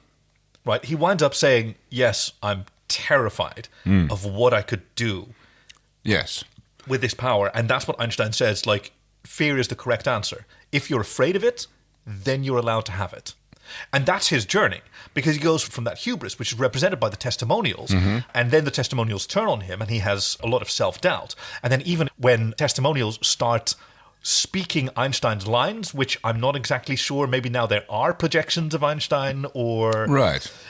Right? He winds up saying, yes, I'm terrified of what I could do with this power. And that's what Einstein says, like, fear is the correct answer. If you're afraid of it, then you're allowed to have it. And that's his journey, because he goes from that hubris, which is represented by the testimonials, and then the testimonials turn on him and he has a lot of self-doubt. And then even when testimonials start speaking Einstein's lines, which I'm not exactly sure, maybe now there are projections of Einstein, or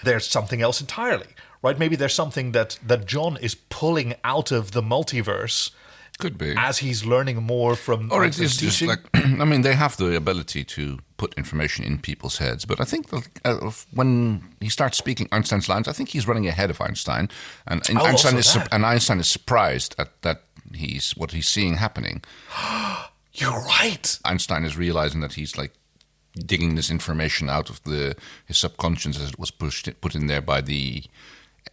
there's something else entirely. Right? Maybe there's something that John is pulling out of the multiverse. Could be. As he's learning more from Or it is just like, I mean, they have the ability to put information in people's heads, but I think that, when he starts speaking Einstein's lines, I think he's running ahead of Einstein. And Einstein is surprised at that what he's seeing happening. You're right. Einstein is realizing that he's, like, digging this information out of his subconscious as it was put in there by the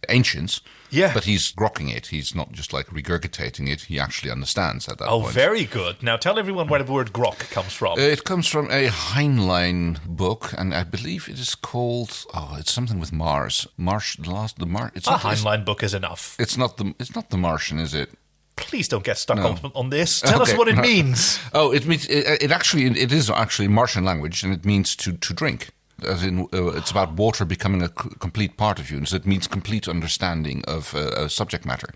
ancients, but he's grokking it. He's not just, like, regurgitating it. He actually understands at that point. Oh, very good. Now tell everyone where the word grok comes from. It comes from a Heinlein book, and I believe it is called. It's something with Mars. It's a not Heinlein book is enough. It's not the Martian, is it? Please don't get stuck on this. Tell us what it means. It means it is actually Martian language, and it means to drink. As in, it's about water becoming a complete part of you, and so it means complete understanding of subject matter.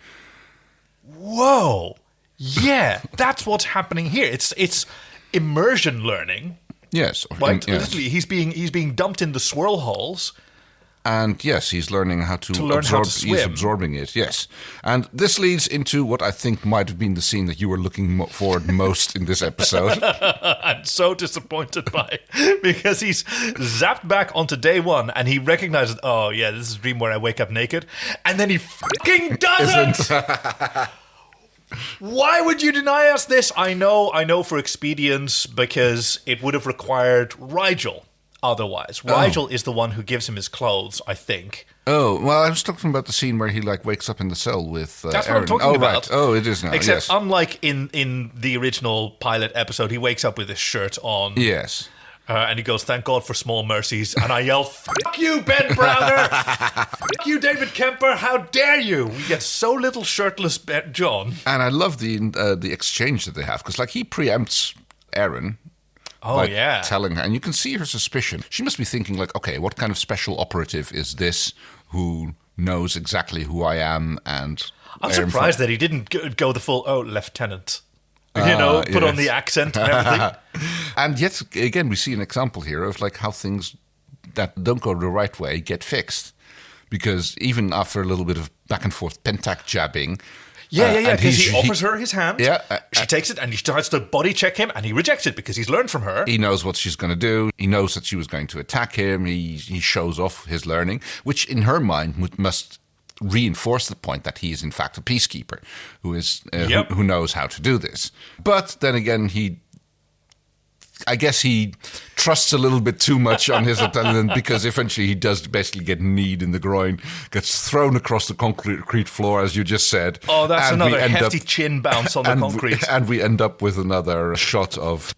Whoa! Yeah, that's what's happening here. It's immersion learning. Yes, right. Yes. Literally, he's being dumped in the swirl holes. And yes, he's learning how to learn absorb. how to swim. He's absorbing it. Yes, and this leads into what I think might have been the scene that you were looking forward most in this episode. I'm so disappointed by it, because he's zapped back onto day one and he recognizes, oh yeah, this is a dream where I wake up naked, and then he fucking doesn't. Why would you deny us this? I know for expedience, because it would have required Rigel. Otherwise, Rigel is the one who gives him his clothes, I think. Oh, well, I was talking about the scene where he, like, wakes up in the cell with That's Aaron. what I'm talking about. Right. Oh, it is now. Except, unlike in the original pilot episode, he wakes up with his shirt on. Yes. And he goes, thank God for small mercies. And I yell, fuck you, Ben Browner! Fuck you, David Kemper! How dare you! We get so little shirtless John. And I love the exchange that they have, because, like, he preempts Aaron. Oh, yeah. Telling her, and you can see her suspicion. She must be thinking, like, okay, what kind of special operative is this who knows exactly who I am? And I'm surprised that he didn't go the full, lieutenant. Put on the accent and everything. And yet again, we see an example here of, like, how things that don't go the right way get fixed. Because even after a little bit of back and forth pentac jabbing, because he offers her his hand. Yeah, she takes it and he tries to body check him, and he rejects it because he's learned from her. He knows what she's going to do. He knows that she was going to attack him. He shows off his learning, which in her mind must reinforce the point that he is in fact a peacekeeper who is who knows how to do this. But then again, I guess he trusts a little bit too much on his attendant, because eventually he does basically get kneed in the groin, gets thrown across the concrete floor, as you just said. Oh, that's another hefty chin bounce on the concrete. And we end up with another shot of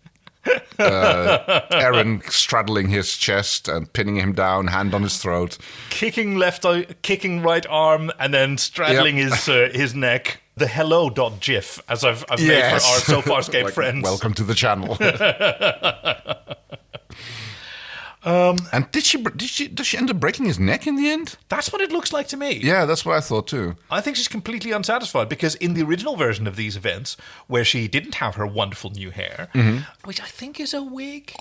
Aaron straddling his chest and pinning him down, hand on his throat. Kicking right arm, and then straddling his neck. The hello.gif, as I've made for our So Farscape friends. Welcome to the channel. And does she end up breaking his neck in the end? That's what it looks like to me. Yeah, that's what I thought too. I think she's completely unsatisfied because in the original version of these events, where she didn't have her wonderful new hair, which I think is a wig.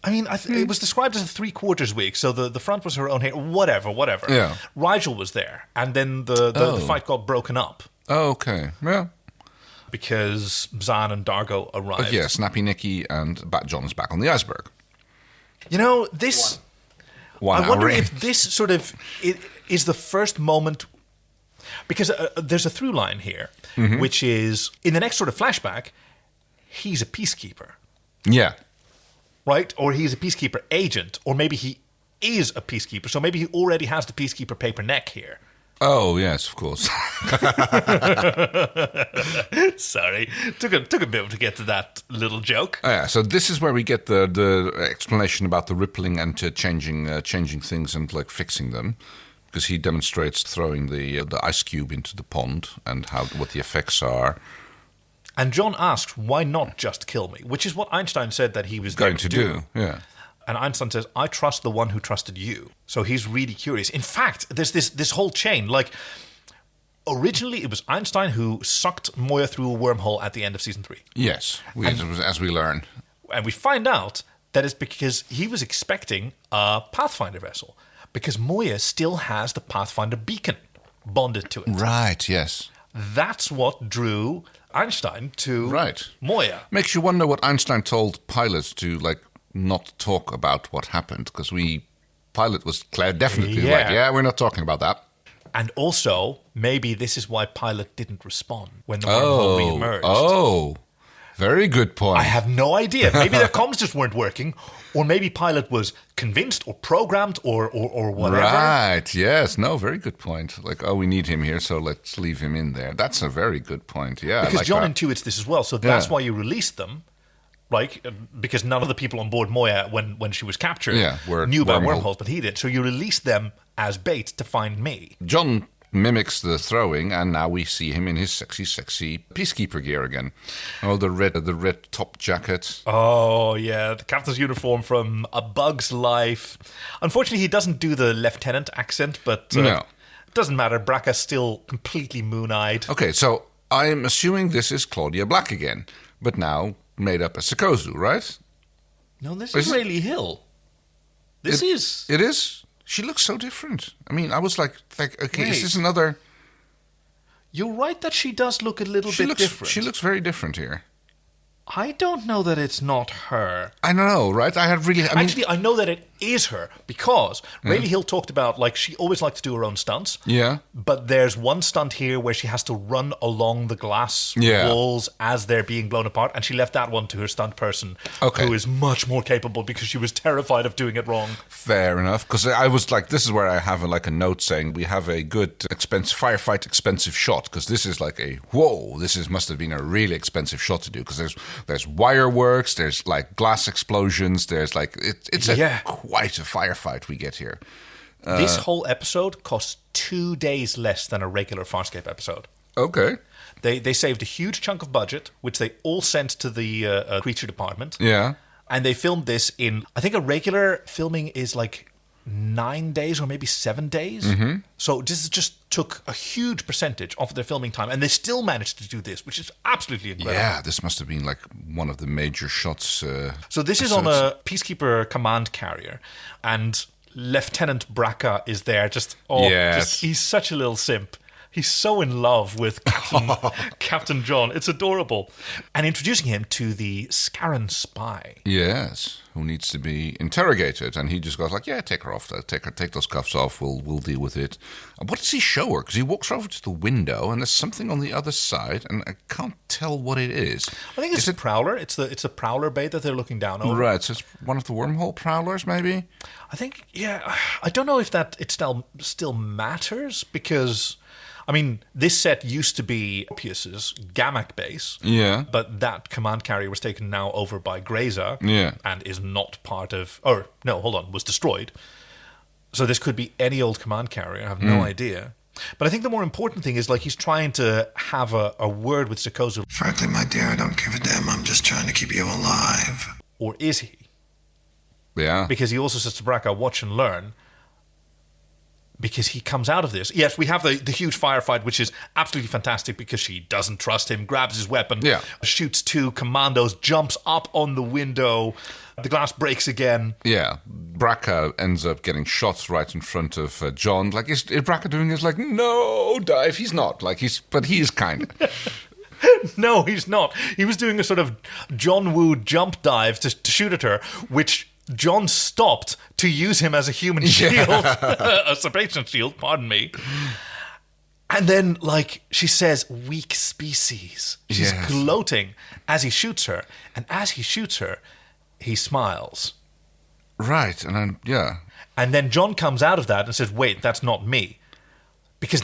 I mean, it was described as a 3/4 wig, so the front was her own hair. Whatever. Yeah. Rigel was there, and then the fight got broken up. Oh, okay. Yeah. Because Zahn and Dargo arrived. But yeah, Snappy Nicky and Bat John is back on the iceberg. You know, this... One I wonder hour in. if this sort of is the first moment... Because there's a through line here, which is, in the next sort of flashback, he's a peacekeeper. Yeah. Right? Or he's a peacekeeper agent. Or maybe he is a peacekeeper. So maybe he already has the peacekeeper paper neck here. Oh, yes, of course. Sorry. Took a bit to get to that little joke. Oh, yeah, so this is where we get the explanation about the rippling and changing things and like fixing them. Because he demonstrates throwing the ice cube into the pond and what the effects are. And John asks, why not just kill me? Which is what Einstein said that he was going to do. Yeah. And Einstein says, I trust the one who trusted you. So he's really curious. In fact, there's this whole chain. Like, originally it was Einstein who sucked Moya through a wormhole at the end of season 3. Yes, as we learn. And we find out that it's because he was expecting a Pathfinder vessel. Because Moya still has the Pathfinder beacon bonded to it. Right, yes. That's what drew Einstein to Moya. Makes you wonder what Einstein told pilots to, like, not talk about what happened, because pilot was definitely like, we're not talking about that. And also, maybe this is why Pilot didn't respond when the wormhole re-emerged. Oh, very good point. I have no idea. Maybe their comms just weren't working, or maybe Pilot was convinced or programmed or whatever. Right, yes. No, very good point. Like, we need him here, so let's leave him in there. That's a very good point, yeah. Because John intuits this as well, so that's why you released them. Right, because none of the people on board Moya when she was captured knew about wormholes, but he did. So you released them as bait to find me. John mimics the throwing, and now we see him in his sexy peacekeeper gear again. Oh, the red top jacket. Oh yeah, the captain's uniform from A Bug's Life. Unfortunately, he doesn't do the lieutenant accent, but no, it doesn't matter. Braca's still completely moon-eyed. Okay, so I'm assuming this is Claudia Black again, but now made up as Sikozu, right? No, this is Rayleigh Hill. It is? She looks so different. I mean, I was like okay, is this another... You're right that she does look a little bit different. She looks very different here. I don't know that it's not her. I don't know, right? Actually, I know that it is her because Rayleigh Hill talked about, like, she always liked to do her own stunts. Yeah. But there's one stunt here where she has to run along the glass walls as they're being blown apart, and she left that one to her stunt person, who is much more capable because she was terrified of doing it wrong. Fair enough, because I was like, this is where I have a note saying we have a good firefight expensive shot, because this is like must have been a really expensive shot to do, because there's wire works, there's like glass explosions, there's like it's quite a firefight we get here. This whole episode costs 2 days less than a regular Farscape episode. Okay. They saved a huge chunk of budget, which they all sent to the creature department. Yeah. And they filmed this in, I think a regular filming is like 9 days or maybe 7 days. Mm-hmm. So this just took a huge percentage of their filming time, and they still managed to do this, which is absolutely incredible. Yeah, this must have been like one of the major shots. So this is on a Peacekeeper command carrier, and Lieutenant Braca is there. He's such a little simp. He's so in love with Captain John. It's adorable. And introducing him to the Scarran spy. Yes, who needs to be interrogated. And he just goes like, yeah, take her off. Take those cuffs off. We'll deal with it. What does he show her? Because he walks over to the window and there's something on the other side and I can't tell what it is. I think it's a prowler. It's a prowler bay that they're looking down over. Right, so it's one of the wormhole prowlers maybe? I think, I don't know if it still matters because... I mean, this set used to be Opus's Gamak base. Yeah. But that command carrier was taken now over by Grazer. Yeah. And is not part of... was destroyed. So this could be any old command carrier. I have no idea. But I think the more important thing is, like, he's trying to have a word with Sikozu. Frankly, my dear, I don't give a damn. I'm just trying to keep you alive. Or is he? Yeah. Because he also says to Braca, watch and learn. Because he comes out of this. Yes, we have the huge firefight, which is absolutely fantastic because she doesn't trust him, grabs his weapon, shoots 2 commandos, jumps up on the window. The glass breaks again. Yeah. Braca ends up getting shot right in front of John. Like, is Braca doing this? Like, no, dive. He's not. But he's kind of. No, he's not. He was doing a sort of John Woo jump dive to shoot at her, which John stopped to use him as a human shield, a separation shield, pardon me. And then, she says, weak species. She's gloating as he shoots her. And as he shoots her, he smiles. Right, And then John comes out of that and says, wait, that's not me. Because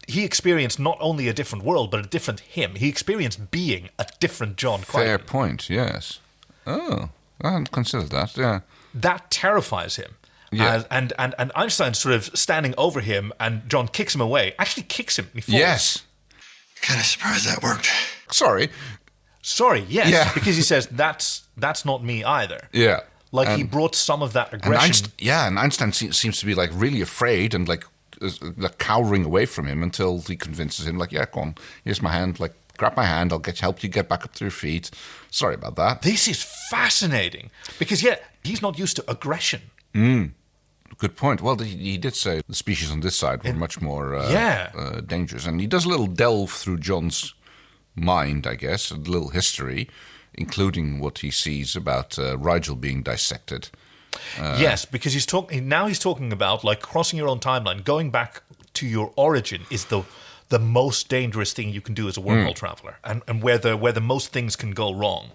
he experienced not only a different world, but a different him. He experienced being a different John Crichton. Fair point, yes. Oh, I hadn't considered that, yeah. That terrifies him. Yeah. And Einstein sort of standing over him, and John kicks him away. Actually kicks him, and he falls. Yes. Kind of surprised that worked. Sorry, yes. Yeah. Because he says, that's not me either. Yeah. He brought some of that aggression. And Einstein seems to be, really afraid and, cowering away from him until he convinces him, yeah, go on, here's my hand, grab my hand, I'll help you get back up to your feet. Sorry about that. This is fascinating because, he's not used to aggression. Good point. Well, he did say the species on this side were much more dangerous. And he does a little delve through John's mind, I guess, a little history, including what he sees about Rigel being dissected. Yes, because he's talking about crossing your own timeline, going back to your origin is the most dangerous thing you can do as a wormhole traveler, and where the most things can go wrong.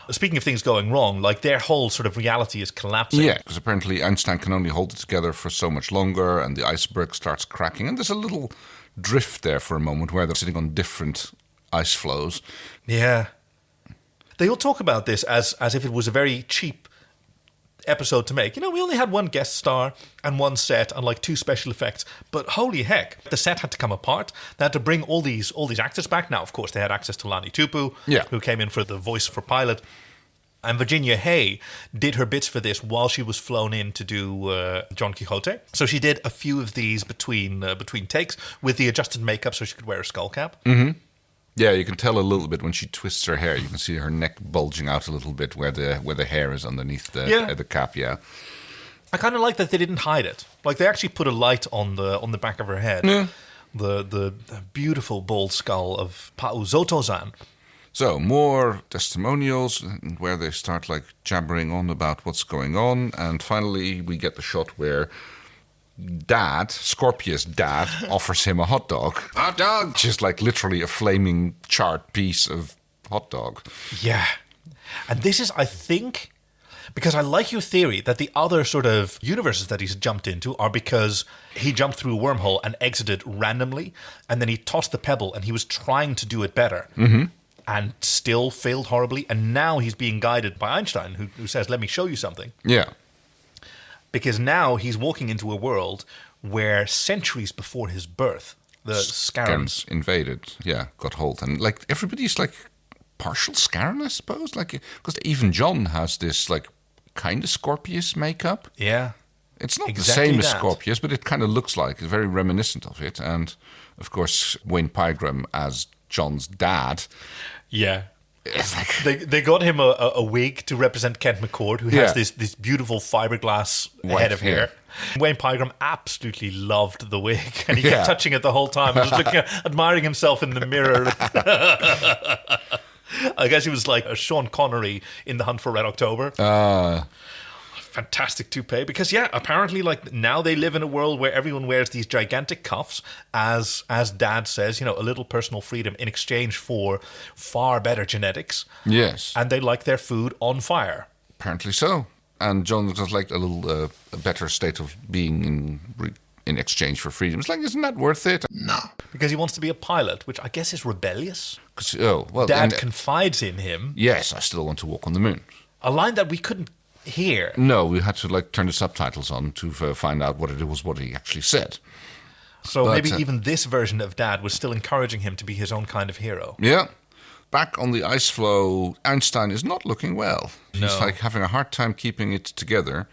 Speaking of things going wrong, their whole sort of reality is collapsing. Yeah, because apparently Einstein can only hold it together for so much longer, and the iceberg starts cracking, and there's a little drift there for a moment where they're sitting on different ice floes. Yeah. They all talk about this as if it was a very cheap episode to make. We only had 1 guest star and 1 set and 2 special effects, but holy heck, the set had to come apart. They had to bring all these actors back. Now, of course, they had access to Lani Tupu, who came in for the voice for pilot, and Virginia Hay did her bits for this while she was flown in to do Don Quixote. So she did a few of these between takes with the adjusted makeup so she could wear a skull cap. Mm-hmm. Yeah, you can tell a little bit when she twists her hair. You can see her neck bulging out a little bit where the hair is underneath the cap. Yeah, I kind of like that they didn't hide it. They actually put a light on the back of her head. Yeah. The beautiful bald skull of Pa'u Zotozan. So more testimonials where they start jabbering on about what's going on, and finally we get the shot where Scorpius' dad, offers him a hot dog. Hot dog? Just literally a flaming charred piece of hot dog. Yeah. And this is, I think, because I like your theory that the other sort of universes that he's jumped into are because he jumped through a wormhole and exited randomly, and then he tossed the pebble and he was trying to do it better. Mm-hmm. And still failed horribly, and now he's being guided by Einstein, who says, let me show you something. Yeah. Because now he's walking into a world where centuries before his birth, the Scarans invaded, got hold. And everybody's partial Scaran, I suppose. Because even John has this kind of Scorpius makeup. Yeah. It's not exactly the same as Scorpius, but it kind of looks it's very reminiscent of it. And of course, Wayne Pygram as John's dad. Yeah. They got him a wig to represent Kent McCord, who has this beautiful fiberglass head of hair. Wayne Pygram absolutely loved the wig, and he kept touching it the whole time, and just admiring himself in the mirror. I guess he was like a Sean Connery in The Hunt for Red October. Fantastic toupee, because apparently now they live in a world where everyone wears these gigantic cuffs, as Dad says, a little personal freedom in exchange for far better genetics. Yes. And they like their food on fire. Apparently so. And John does a little a better state of being in exchange for freedom. It's isn't that worth it? No. Because he wants to be a pilot, which I guess is rebellious. Well, Dad confides in him. Yes, I still want to walk on the moon. A line that we couldn't hear. No, we had to turn the subtitles on to find out what he actually said. So maybe even this version of Dad was still encouraging him to be his own kind of hero. Yeah. back on the ice floe, Einstein is not looking well. No. He's like having a hard time keeping it together.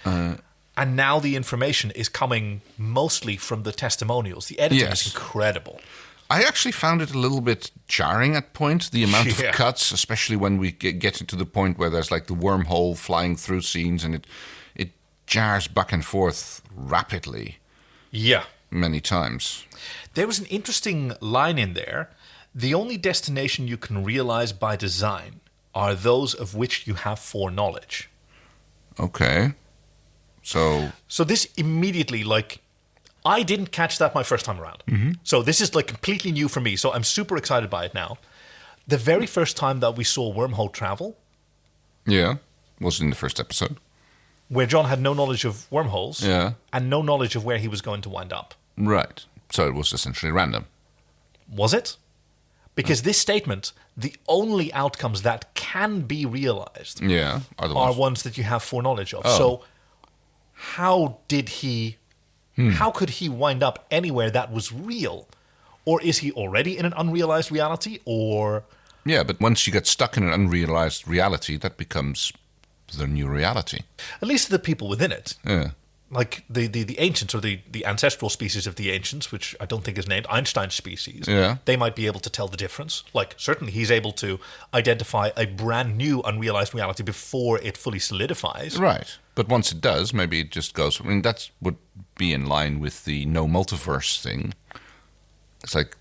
And now the information is coming mostly from the testimonials. The editing is incredible. I actually found it a little bit jarring at points, the amount of cuts, especially when we get into the point where there's like the wormhole flying through scenes and it jars back and forth rapidly. Yeah. Many times. There was an interesting line in there. The only destination you can realize by design are those of which you have foreknowledge. Okay. So this immediately, like, I didn't catch that my first time around. Mm-hmm. So this is like completely new for me. So I'm super excited by it now. The very first time that we saw wormhole travel. Yeah, was in the first episode. Where John had no knowledge of wormholes. Yeah. And no knowledge of where he was going to wind up. Right. So it was essentially random. Was it? Because this statement, the only outcomes that can be realized are ones that you have foreknowledge of. Oh. So how did he... How could he wind up anywhere that was real? Or is he already in an unrealized reality? Or... Yeah, but once you get stuck in an unrealized reality, that becomes the new reality. At least the people within it. Yeah. Like the ancients, or the ancestral species of the ancients, which I don't think is named Einstein's species, they might be able to tell the difference. Like, certainly he's able to identify a brand new unrealized reality before it fully solidifies. Right. But once it does, maybe it just goes... I mean, that would be in line with the no multiverse thing. It's like...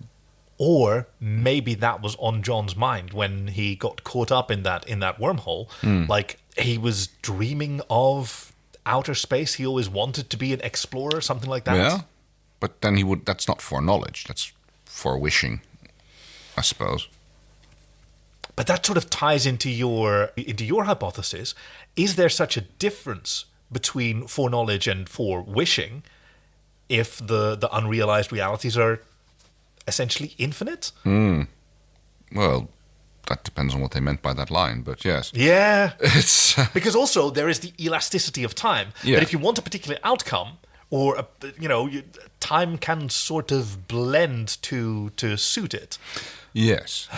Or maybe that was on John's mind when he got caught up in that wormhole. Like, he was dreaming of outer space. He always wanted to be an explorer, something like that. Yeah, but then he would... That's not foreknowledge. That's forewishing, I suppose. But that sort of ties into your hypothesis. Is there such a difference between foreknowledge and forewishing if the unrealized realities are essentially infinite? Well, that depends on what they meant by that line, but yes. Yeah. It's because also there is the elasticity of time. Yeah. That if you want a particular outcome, or time can sort of blend to suit it. Yes.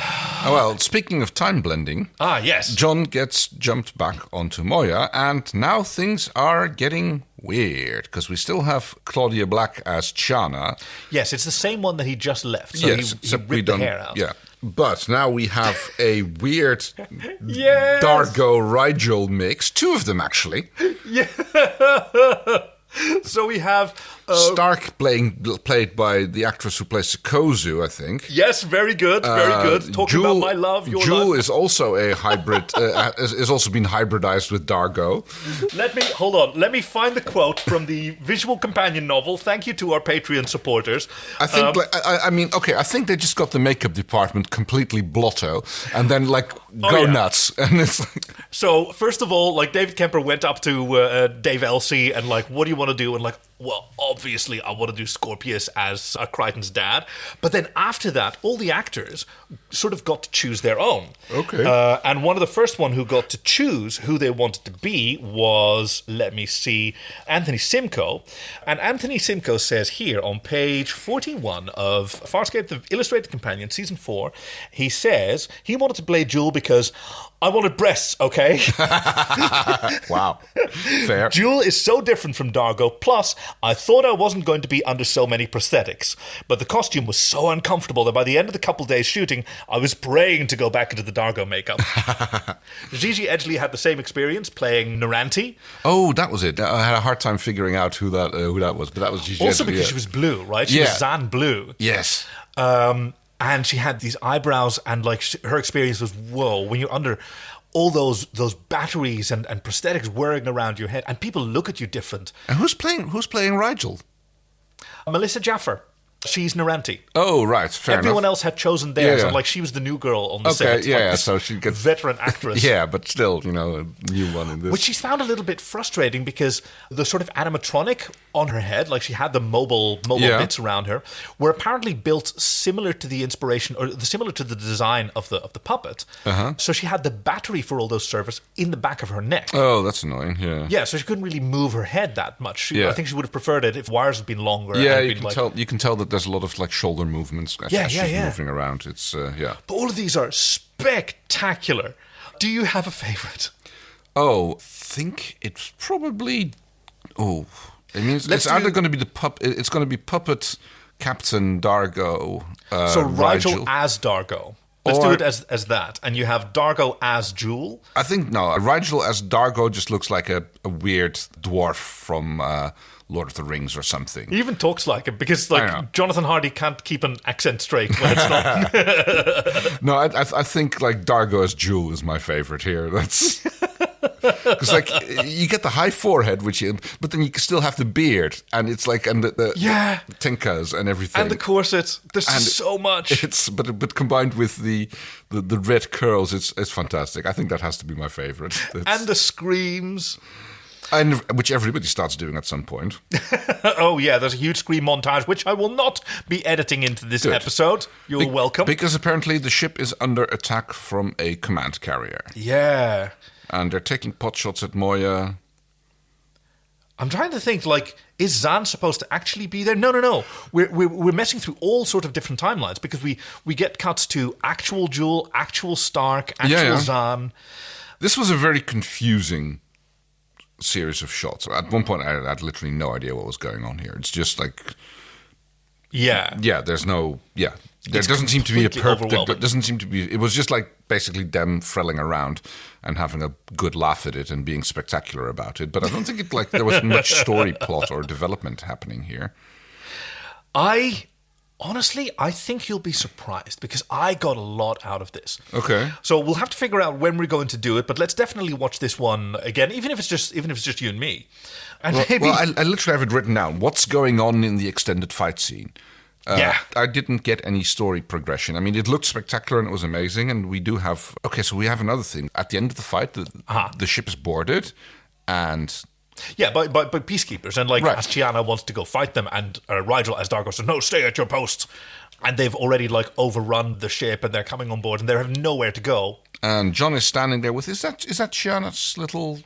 Well, speaking of time blending... yes. John gets jumped back onto Moya, and now things are getting weird, because we still have Claudia Black as Chana. Yes, it's the same one that he just left, so yes, he ripped the hair out. Yeah. But now we have a weird Dargo Rigel mix. Two of them, actually. Yeah. So we have... Stark played by the actress who plays Kozu, I think. Yes, very good, very good. Talking about my love, your Jewel life. is also a hybrid, is also been hybridized with Dargo. Let me find the quote from the visual companion novel. Thank you to our Patreon supporters. I think, I think they just got the makeup department completely blotto, and then go nuts. And it's like... So, first of all, David Kemper went up to Dave Elsey and what do you want to do? And well, obviously I want to do Scorpius as Crichton's dad. But then after that, all the actors sort of got to choose their own. Okay. And one of the first one who got to choose who they wanted to be was, let me see, Anthony Simcoe. And Anthony Simcoe says here on page 41 of Farscape, the Illustrated Companion, Season 4, he says he wanted to play Jewel because I wanted breasts, okay? Wow. Fair. Jewel is so different from Dargo. Plus, I thought I wasn't going to be under so many prosthetics. But the costume was so uncomfortable that by the end of the couple days shooting, I was praying to go back into the Dargo makeup. Gigi Edgley had the same experience playing Naranti. Oh, that was it. I had a hard time figuring out who that was, but that was Gigi Edgley. Also because she was blue, right? She was Zan Blue. Yes. And she had these eyebrows, and her experience was, whoa, when you're under all those batteries and prosthetics whirring around your head, and people look at you different. And who's playing Rigel? Melissa Jaffer. She's Naranti. Oh, right. Fair enough. Everyone else had chosen theirs, Yeah. and she was the new girl on the set. So she gets veteran actress. Yeah, but still, a new one in this. Which she's found a little bit frustrating because the sort of animatronic on her head, she had the mobile bits around her, were apparently built similar to the inspiration or similar to the design of the puppet. Uh-huh. So she had the battery for all those servers in the back of her neck. Oh, that's annoying. Yeah. Yeah, so she couldn't really move her head that much. Yeah. I think she would have preferred it if wires had been longer. Yeah, and you can tell that there's a lot of like shoulder movements as she's moving around. It's But all of these are spectacular. Do you have a favorite? Oh, I think it's probably. Oh, I mean, it's either going to be It's going to be puppet Captain Dargo. So Rigel as Dargo. Let's do it as that. And you have Dargo as Jewel. I think, no, Rigel as Dargo just looks like a weird dwarf from Lord of the Rings or something. He even talks like it because Jonathan Hardy can't keep an accent straight when it's not. No, I think like Dargo as Jewel is my favorite here. That's... Because like you get the high forehead, but then you still have the beard, and it's like and the tinkas and everything, and the corset. There's so much. But combined with the red curls, it's fantastic. I think that has to be my favorite. And the screams, and which everybody starts doing at some point. Oh yeah, there's a huge scream montage, which I will not be editing into this episode. You're welcome. Because apparently the ship is under attack from a command carrier. Yeah. And they're taking pot shots at Moya. I'm trying to think, like, is Zan supposed to actually be there? No. We're messing through all sort of different timelines because we get cuts to actual Jewel, actual Stark, actual Zan. This was a very confusing series of shots. At one point, I had literally no idea what was going on here. It's just like... Yeah. Yeah, there's no... Yeah. There doesn't seem to be a purpose. There doesn't seem to be... It was just like basically them frelling around and having a good laugh at it and being spectacular about it. But I don't think there was much story plot or development happening here. Honestly, I think you'll be surprised because I got a lot out of this. Okay. So we'll have to figure out when we're going to do it, but let's definitely watch this one again, even if it's just you and me. And I literally have it written down. What's going on in the extended fight scene? I didn't get any story progression. I mean, it looked spectacular and it was amazing. And we do have... Okay, so we have another thing. At the end of the fight, the ship is boarded and... Yeah, by peacekeepers. And as Chiana wants to go fight them and Rigel as Dargo says, no, stay at your post. And they've already overrun the ship and they're coming on board and they have nowhere to go. And John is standing there with... Is that Chiana's little...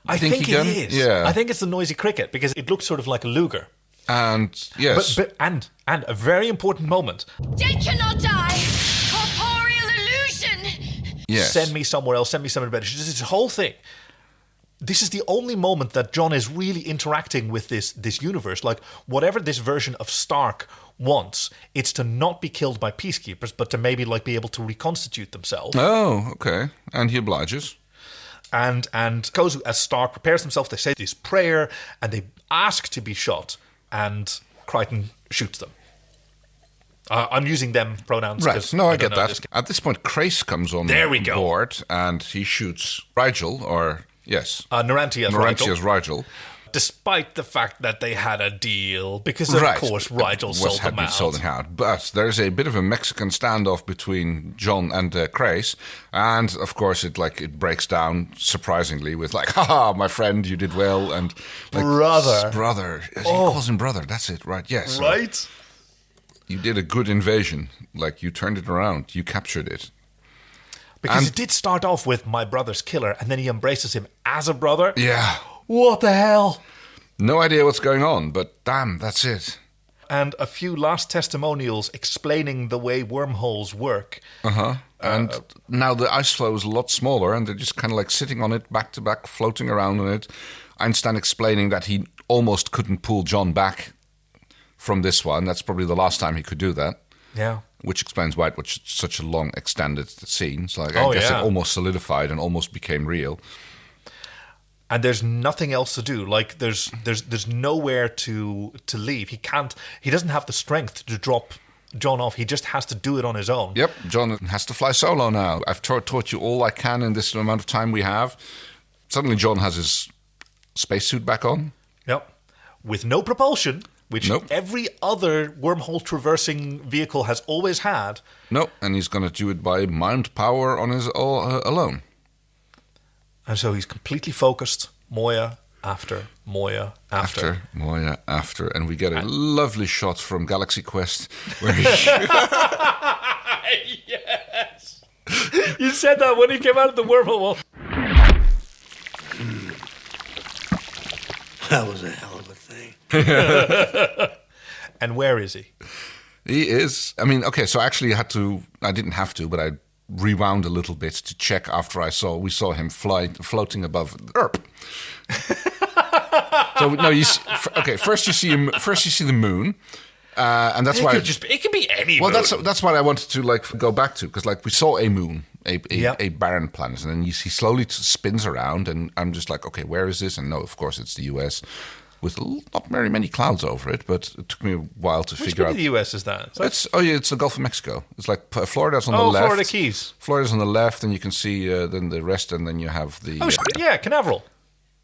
I think it is. Yeah. I think it's the noisy cricket because it looks sort of like a Luger. And yes, and a very important moment. They cannot die. Corporeal illusion. Yes. Send me somewhere else. Send me somewhere better. This whole thing. This is the only moment that John is really interacting with this universe. Like whatever this version of Stark wants, it's to not be killed by peacekeepers, but to maybe be able to reconstitute themselves. Oh, okay. And he obliges. And Kozu as Stark prepares himself. They say this prayer and they ask to be shot. And Crichton shoots them. I'm using them pronouns. Right, no, I get that. At this point, Crace comes on board and he shoots Rigel, or, yes. Naranti as Rigel. Despite the fact that they had a deal, because of course Rigel sold them out. But there's a bit of a Mexican standoff between John and Crace, and of course it breaks down surprisingly with haha, my friend, you did well, and brother. He calls him brother. That's it, right? Yes, right. You did a good invasion. You turned it around. You captured it. Because it did start off with my brother's killer, and then he embraces him as a brother. Yeah. What the hell? No idea what's going on, but damn, that's it. And a few last testimonials explaining the way wormholes work. And now the ice floe is a lot smaller, and they're just kind of sitting on it, back to back, floating around on it. Einstein explaining that he almost couldn't pull John back from this one. That's probably the last time he could do that. Yeah. Which explains why it was such a long, extended scene. So I guess it almost solidified and almost became real. And there's nothing else to do. There's nowhere to leave. He doesn't have the strength to drop John off. He just has to do it on his own. Yep, John has to fly solo now. I've taught you all I can in this amount of time we have. Suddenly John has his spacesuit back on. Yep. With no propulsion, which every other wormhole traversing vehicle has always had. No, and he's going to do it by mind power on his alone. And so he's completely focused, Moya after Moya after. Moya after. And we get a lovely shot from Galaxy Quest where he... Yes! You said that when he came out of the wormhole. That was a hell of a thing. And where is he? He is. I mean, okay, so actually I didn't have to, but I rewound a little bit to check after we saw him floating above Earth. So no, first you see the moon, and that's why it could be any. Well, moon. that's what I wanted to go back to, because we saw a moon, a barren planet, and then he slowly spins around, and I'm just like, okay, where is this? And no, of course it's the U.S. with not very many clouds over it, but it took me a while to figure out. Which bit of the U.S. is that? It's the Gulf of Mexico. It's like Florida's on the left. Florida Keys. Florida's on the left, and you can see then the rest, and then you have the. Canaveral.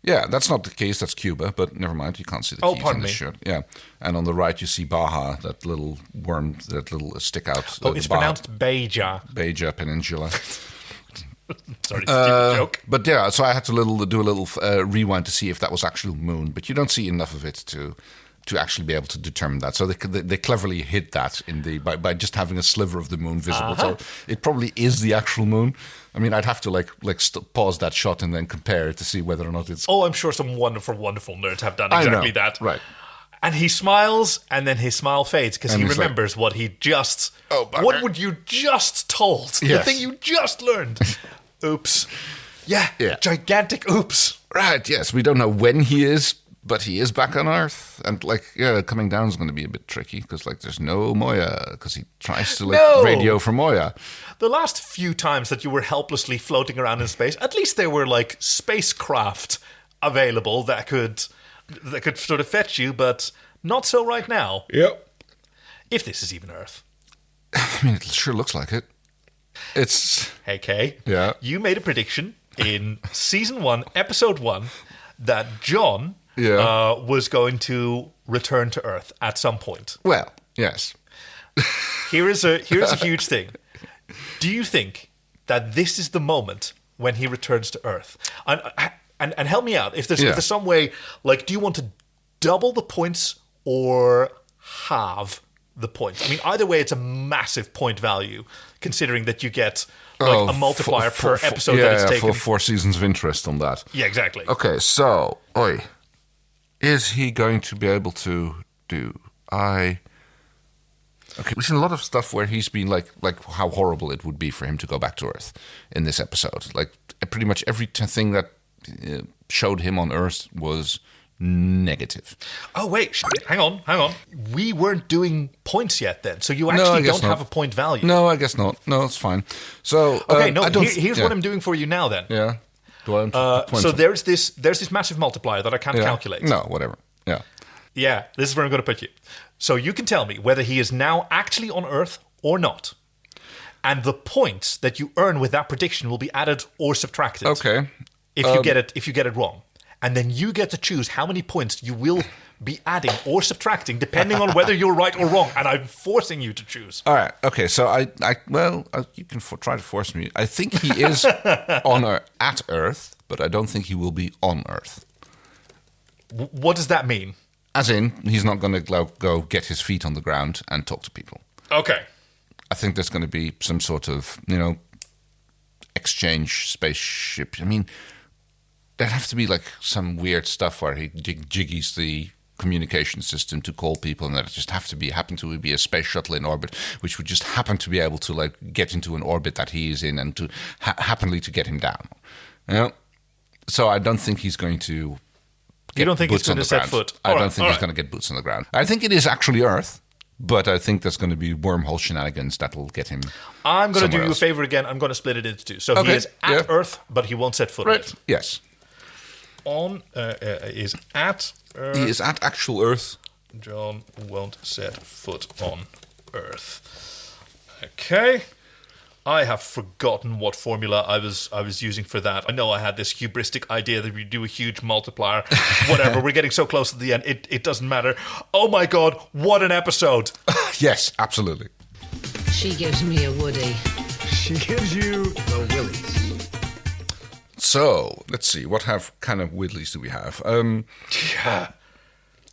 Yeah, that's not the Keys. That's Cuba, but never mind. You can't see the Keys in this shirt. Yeah, and on the right you see Baja, that little worm, that little stick out. It's pronounced Beja. Beja Peninsula. Sorry, stupid joke. But yeah, so I had to do a little rewind to see if that was actual moon, but you don't see enough of it to actually be able to determine that. So they cleverly hid that by just having a sliver of the moon visible. So it probably is the actual moon. I mean, I'd have to pause that shot and then compare it to see whether or not it's. Oh, I'm sure some wonderful, wonderful nerds have done exactly that. Right. And he smiles, and then his smile fades because he remembers what he just. What would you just told? Yes. The thing you just learned. Oops. Yeah. Gigantic oops. Right. Yes. We don't know when he is, but he is back on Earth, and coming down is going to be a bit tricky because there's no Moya, because he tries to radio for Moya. The last few times that you were helplessly floating around in space, at least there were spacecraft available that could sort of fetch you, but not so right now. Yep. If this is even Earth. I mean, it sure looks like it. It's. Hey, Kay. Yeah. You made a prediction in season 1, episode 1, that John was going to return to Earth at some point. Well, yes. Here's a huge thing. Do you think that this is the moment when he returns to Earth? And help me out. If there's some way, do you want to double the points or halve the points? I mean, either way, it's a massive point value, considering that you get a multiplier per episode that is taken. For 4 seasons of interest on that. Yeah, exactly. Okay, so, is he going to be able to do? Okay, we've seen a lot of stuff where he's been like how horrible it would be for him to go back to Earth in this episode. Pretty much everything that showed him on Earth was negative. Oh, wait. Hang on. We weren't doing points yet then, so you actually don't have a point value. No, I guess not. No, it's fine. So okay, here's what I'm doing for you now then. Yeah. Do I want so there's this massive multiplier that I can't calculate. No, whatever. Yeah. Yeah, this is where I'm going to put you. So you can tell me whether he is now actually on Earth or not. And the points that you earn with that prediction will be added or subtracted. Okay. If you get it wrong. And then you get to choose how many points you will be adding or subtracting depending on whether you're right or wrong. And I'm forcing you to choose. All right. Okay. So you can try to force me. I think he is at Earth, but I don't think he will be on Earth. What does that mean? As in, he's not going to go get his feet on the ground and talk to people. Okay. I think there's going to be some sort of, exchange spaceship. I mean, there'd have to be some weird stuff where he jiggies the communication system to call people, and that just happen to be a space shuttle in orbit, which would just happen to be able to get into an orbit that he is in and to happenly to get him down. So I don't think he's going to. You don't think he's going to set foot? I don't think he's going to get boots on the ground. I think it is actually Earth, but I think there's going to be wormhole shenanigans that will get him. I'm going to do you a favor again. I'm going to split it into 2. So he is at Earth, but he won't set foot on it. Yes. Is at Earth. He is at actual Earth. John won't set foot on Earth. Okay. I have forgotten what formula I was using for that. I know I had this hubristic idea that we do a huge multiplier. Whatever, we're getting so close to the end, it doesn't matter. Oh my God, what an episode. Yes, absolutely. She gives me a Woody. She gives you the willies. So, let's see, what kind of Whitleys do we have?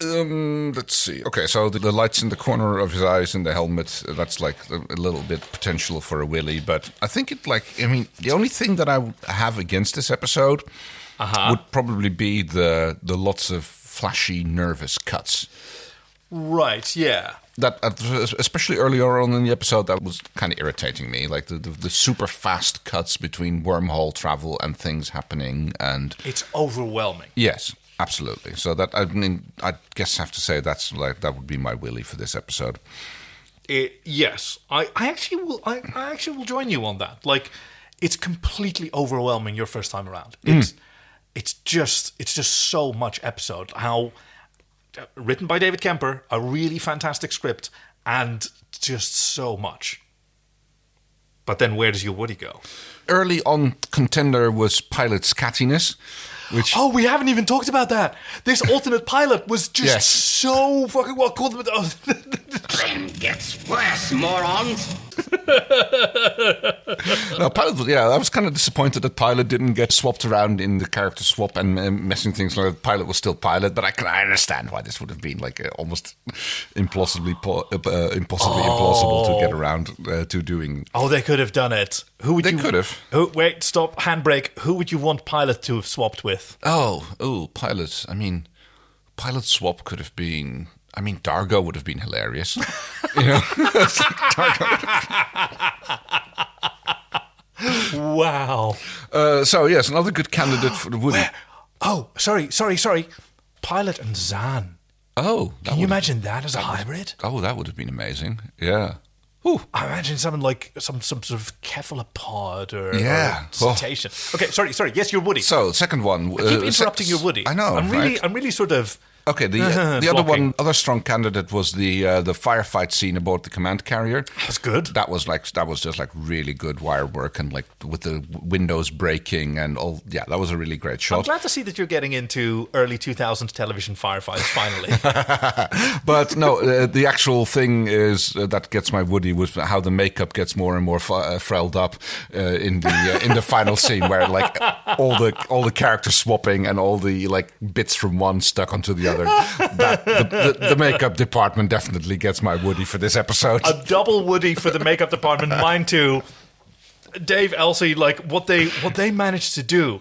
Let's see. Okay, so the lights in the corner of his eyes in the helmet, that's a little bit potential for a Willy, but I think the only thing that I have against this episode would probably be the lots of flashy, nervous cuts. Right, yeah. that, especially earlier on in the episode, that was kind of irritating me. Like the super fast cuts between wormhole travel and things happening, and it's overwhelming. Yes, absolutely. So that, I mean, I guess I have to say that would be my willy for this episode. Yes, I actually will join you on that. Like, it's completely overwhelming your first time around. It's just so much episode. How written by David Kemper, a really fantastic script, and just so much. But then where does your Woody go? Early on, contender was pilot's cattiness. Which... Oh, we haven't even talked about that. This alternate pilot was just so fucking well called. Then gets worse, morons. No, Pilot, I was kind of disappointed that Pilot didn't get swapped around in the character swap and messing things like Pilot was still Pilot, but I understand why this would have been like almost impossibly implausible to get around to doing. Oh, they could have done it. They could have. Wait, stop, handbrake. Who would you want Pilot to have swapped with? Oh, Pilot. I mean, Pilot swap could have been... I mean, Dargo would have been hilarious. You know? Wow. So, yes, another good candidate for the Woody. Sorry. Pilot and Zan. Oh. Can you imagine that as a hybrid? That would have been amazing. Yeah. Ooh. I imagine something like some sort of cephalopod or cetacean. Okay, sorry. Yes, your Woody. So, second one. I keep interrupting your Woody. I know, I'm really sort of... Okay, the other strong candidate was the firefight scene aboard the command carrier. That's good. That was just like really good wire work, and like with the windows breaking and all. Yeah, that was a really great shot. I'm glad to see that you're getting into early 2000s television firefights finally. But no, the actual thing is that gets my Woody was how the makeup gets more and more frelled up in the final scene, where like all the characters swapping and all the like bits from one stuck onto the other. The makeup department definitely gets my Woody for this episode. A double Woody for the makeup department. Mine too. Dave, Elsie, like what they managed to do.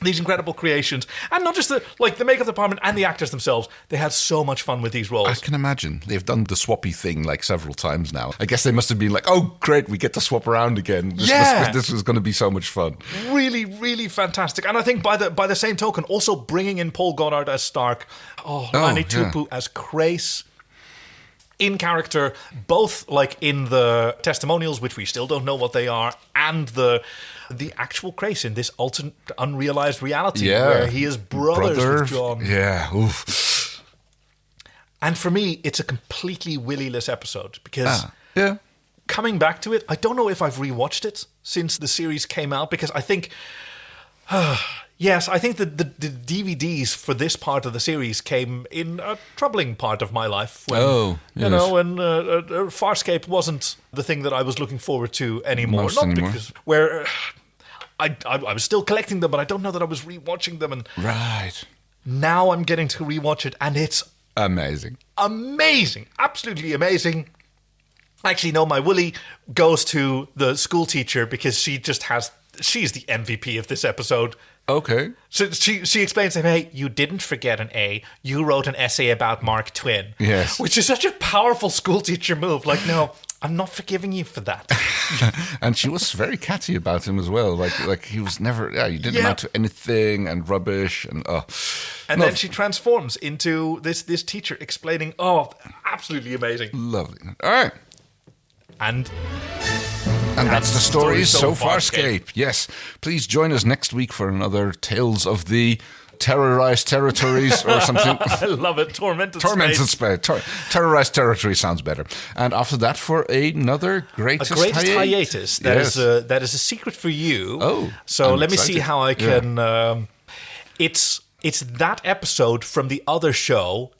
These incredible creations, and not just the makeup department and the actors themselves. They had so much fun with these roles. I can imagine. They've done the swappy thing like several times now. I guess they must have been like, "Oh, great, we get to swap around again. This was going to be so much fun." Really, really fantastic. And I think by the same token, also bringing in Paul Goddard as Stark, Lani Tupu as Crace. In character, both like in the testimonials, which we still don't know what they are, and the actual Crace in this alternate unrealized reality where he is brothers with John. Yeah. Oof. And for me, it's a completely Willy-less episode because coming back to it, I don't know if I've rewatched it since the series came out, because I think... Yes, I think the DVDs for this part of the series came in a troubling part of my life. When, when Farscape wasn't the thing that I was looking forward to anymore. Because I was still collecting them, but I don't know that I was rewatching them. And now I'm getting to rewatch it, and it's amazing, absolutely amazing. Actually, no, my Willy goes to the school teacher because she's the MVP of this episode. Okay. So she explains to him, hey, you didn't forget an A. You wrote an essay about Mark Twain. Yes. Which is such a powerful school teacher move. Like, no, I'm not forgiving you for that. And she was very catty about him as well. Like he was never, you didn't amount to anything and rubbish and And then she transforms into this teacher explaining, absolutely amazing. Lovely. All right. And that's the story so Farscape. Yes. Please join us next week for another Tales of the Terrorized Territories or something. I love it. Tormented Space. Terrorized Territory sounds better. And after that for another greatest hiatus. That is a secret for you. Oh. So let me see how I can... It's that episode from the other show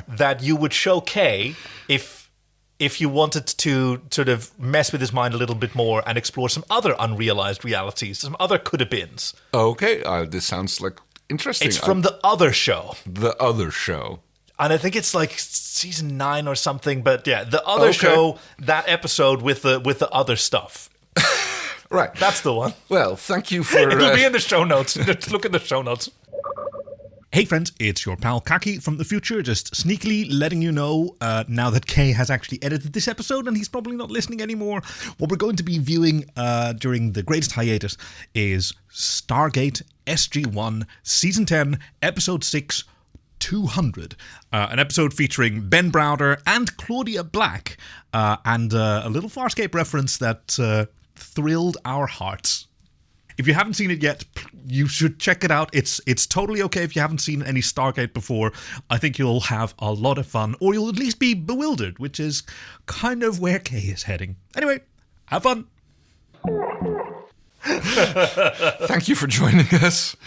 that you would show Kay if you wanted to sort of mess with his mind a little bit more and explore some other unrealized realities, some other could-have-beens. Okay, this sounds like interesting. It's from the other show. The other show. And I think it's like season 9 or something, but yeah, the other show, that episode with the other stuff. Right. That's the one. Well, thank you for... It'll be in the show notes. Look in the show notes. Hey friends, it's your pal Kaki from the future, just sneakily letting you know, now that Kay has actually edited this episode and he's probably not listening anymore, what we're going to be viewing during the greatest hiatus is Stargate SG-1 Season 10, Episode 6, 200. An episode featuring Ben Browder and Claudia Black, and a little Farscape reference that thrilled our hearts. If you haven't seen it yet, you should check it out. It's totally okay if you haven't seen any Stargate before. I think you'll have a lot of fun, or you'll at least be bewildered, which is kind of where Kay is heading. Anyway, have fun. Thank you for joining us.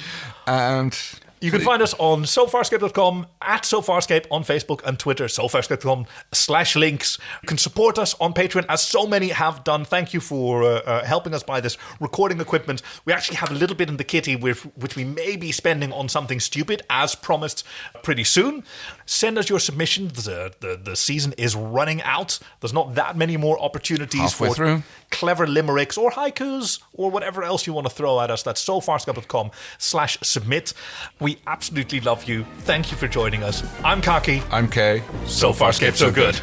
And you can find us on sofarscape.com, at sofarscape on Facebook and Twitter, sofarscape.com/links. You can support us on Patreon, as so many have done. Thank you for helping us buy this recording equipment. We actually have a little bit in the kitty, which we may be spending on something stupid, as promised, pretty soon. Send us your submissions. The season is running out. There's not that many more opportunities Halfway through. Clever limericks or haikus or whatever else you want to throw at us. That's sofarscape.com/submit. We absolutely love you. Thank you for joining us. I'm Kaki. I'm Kay. So Farscape, so good.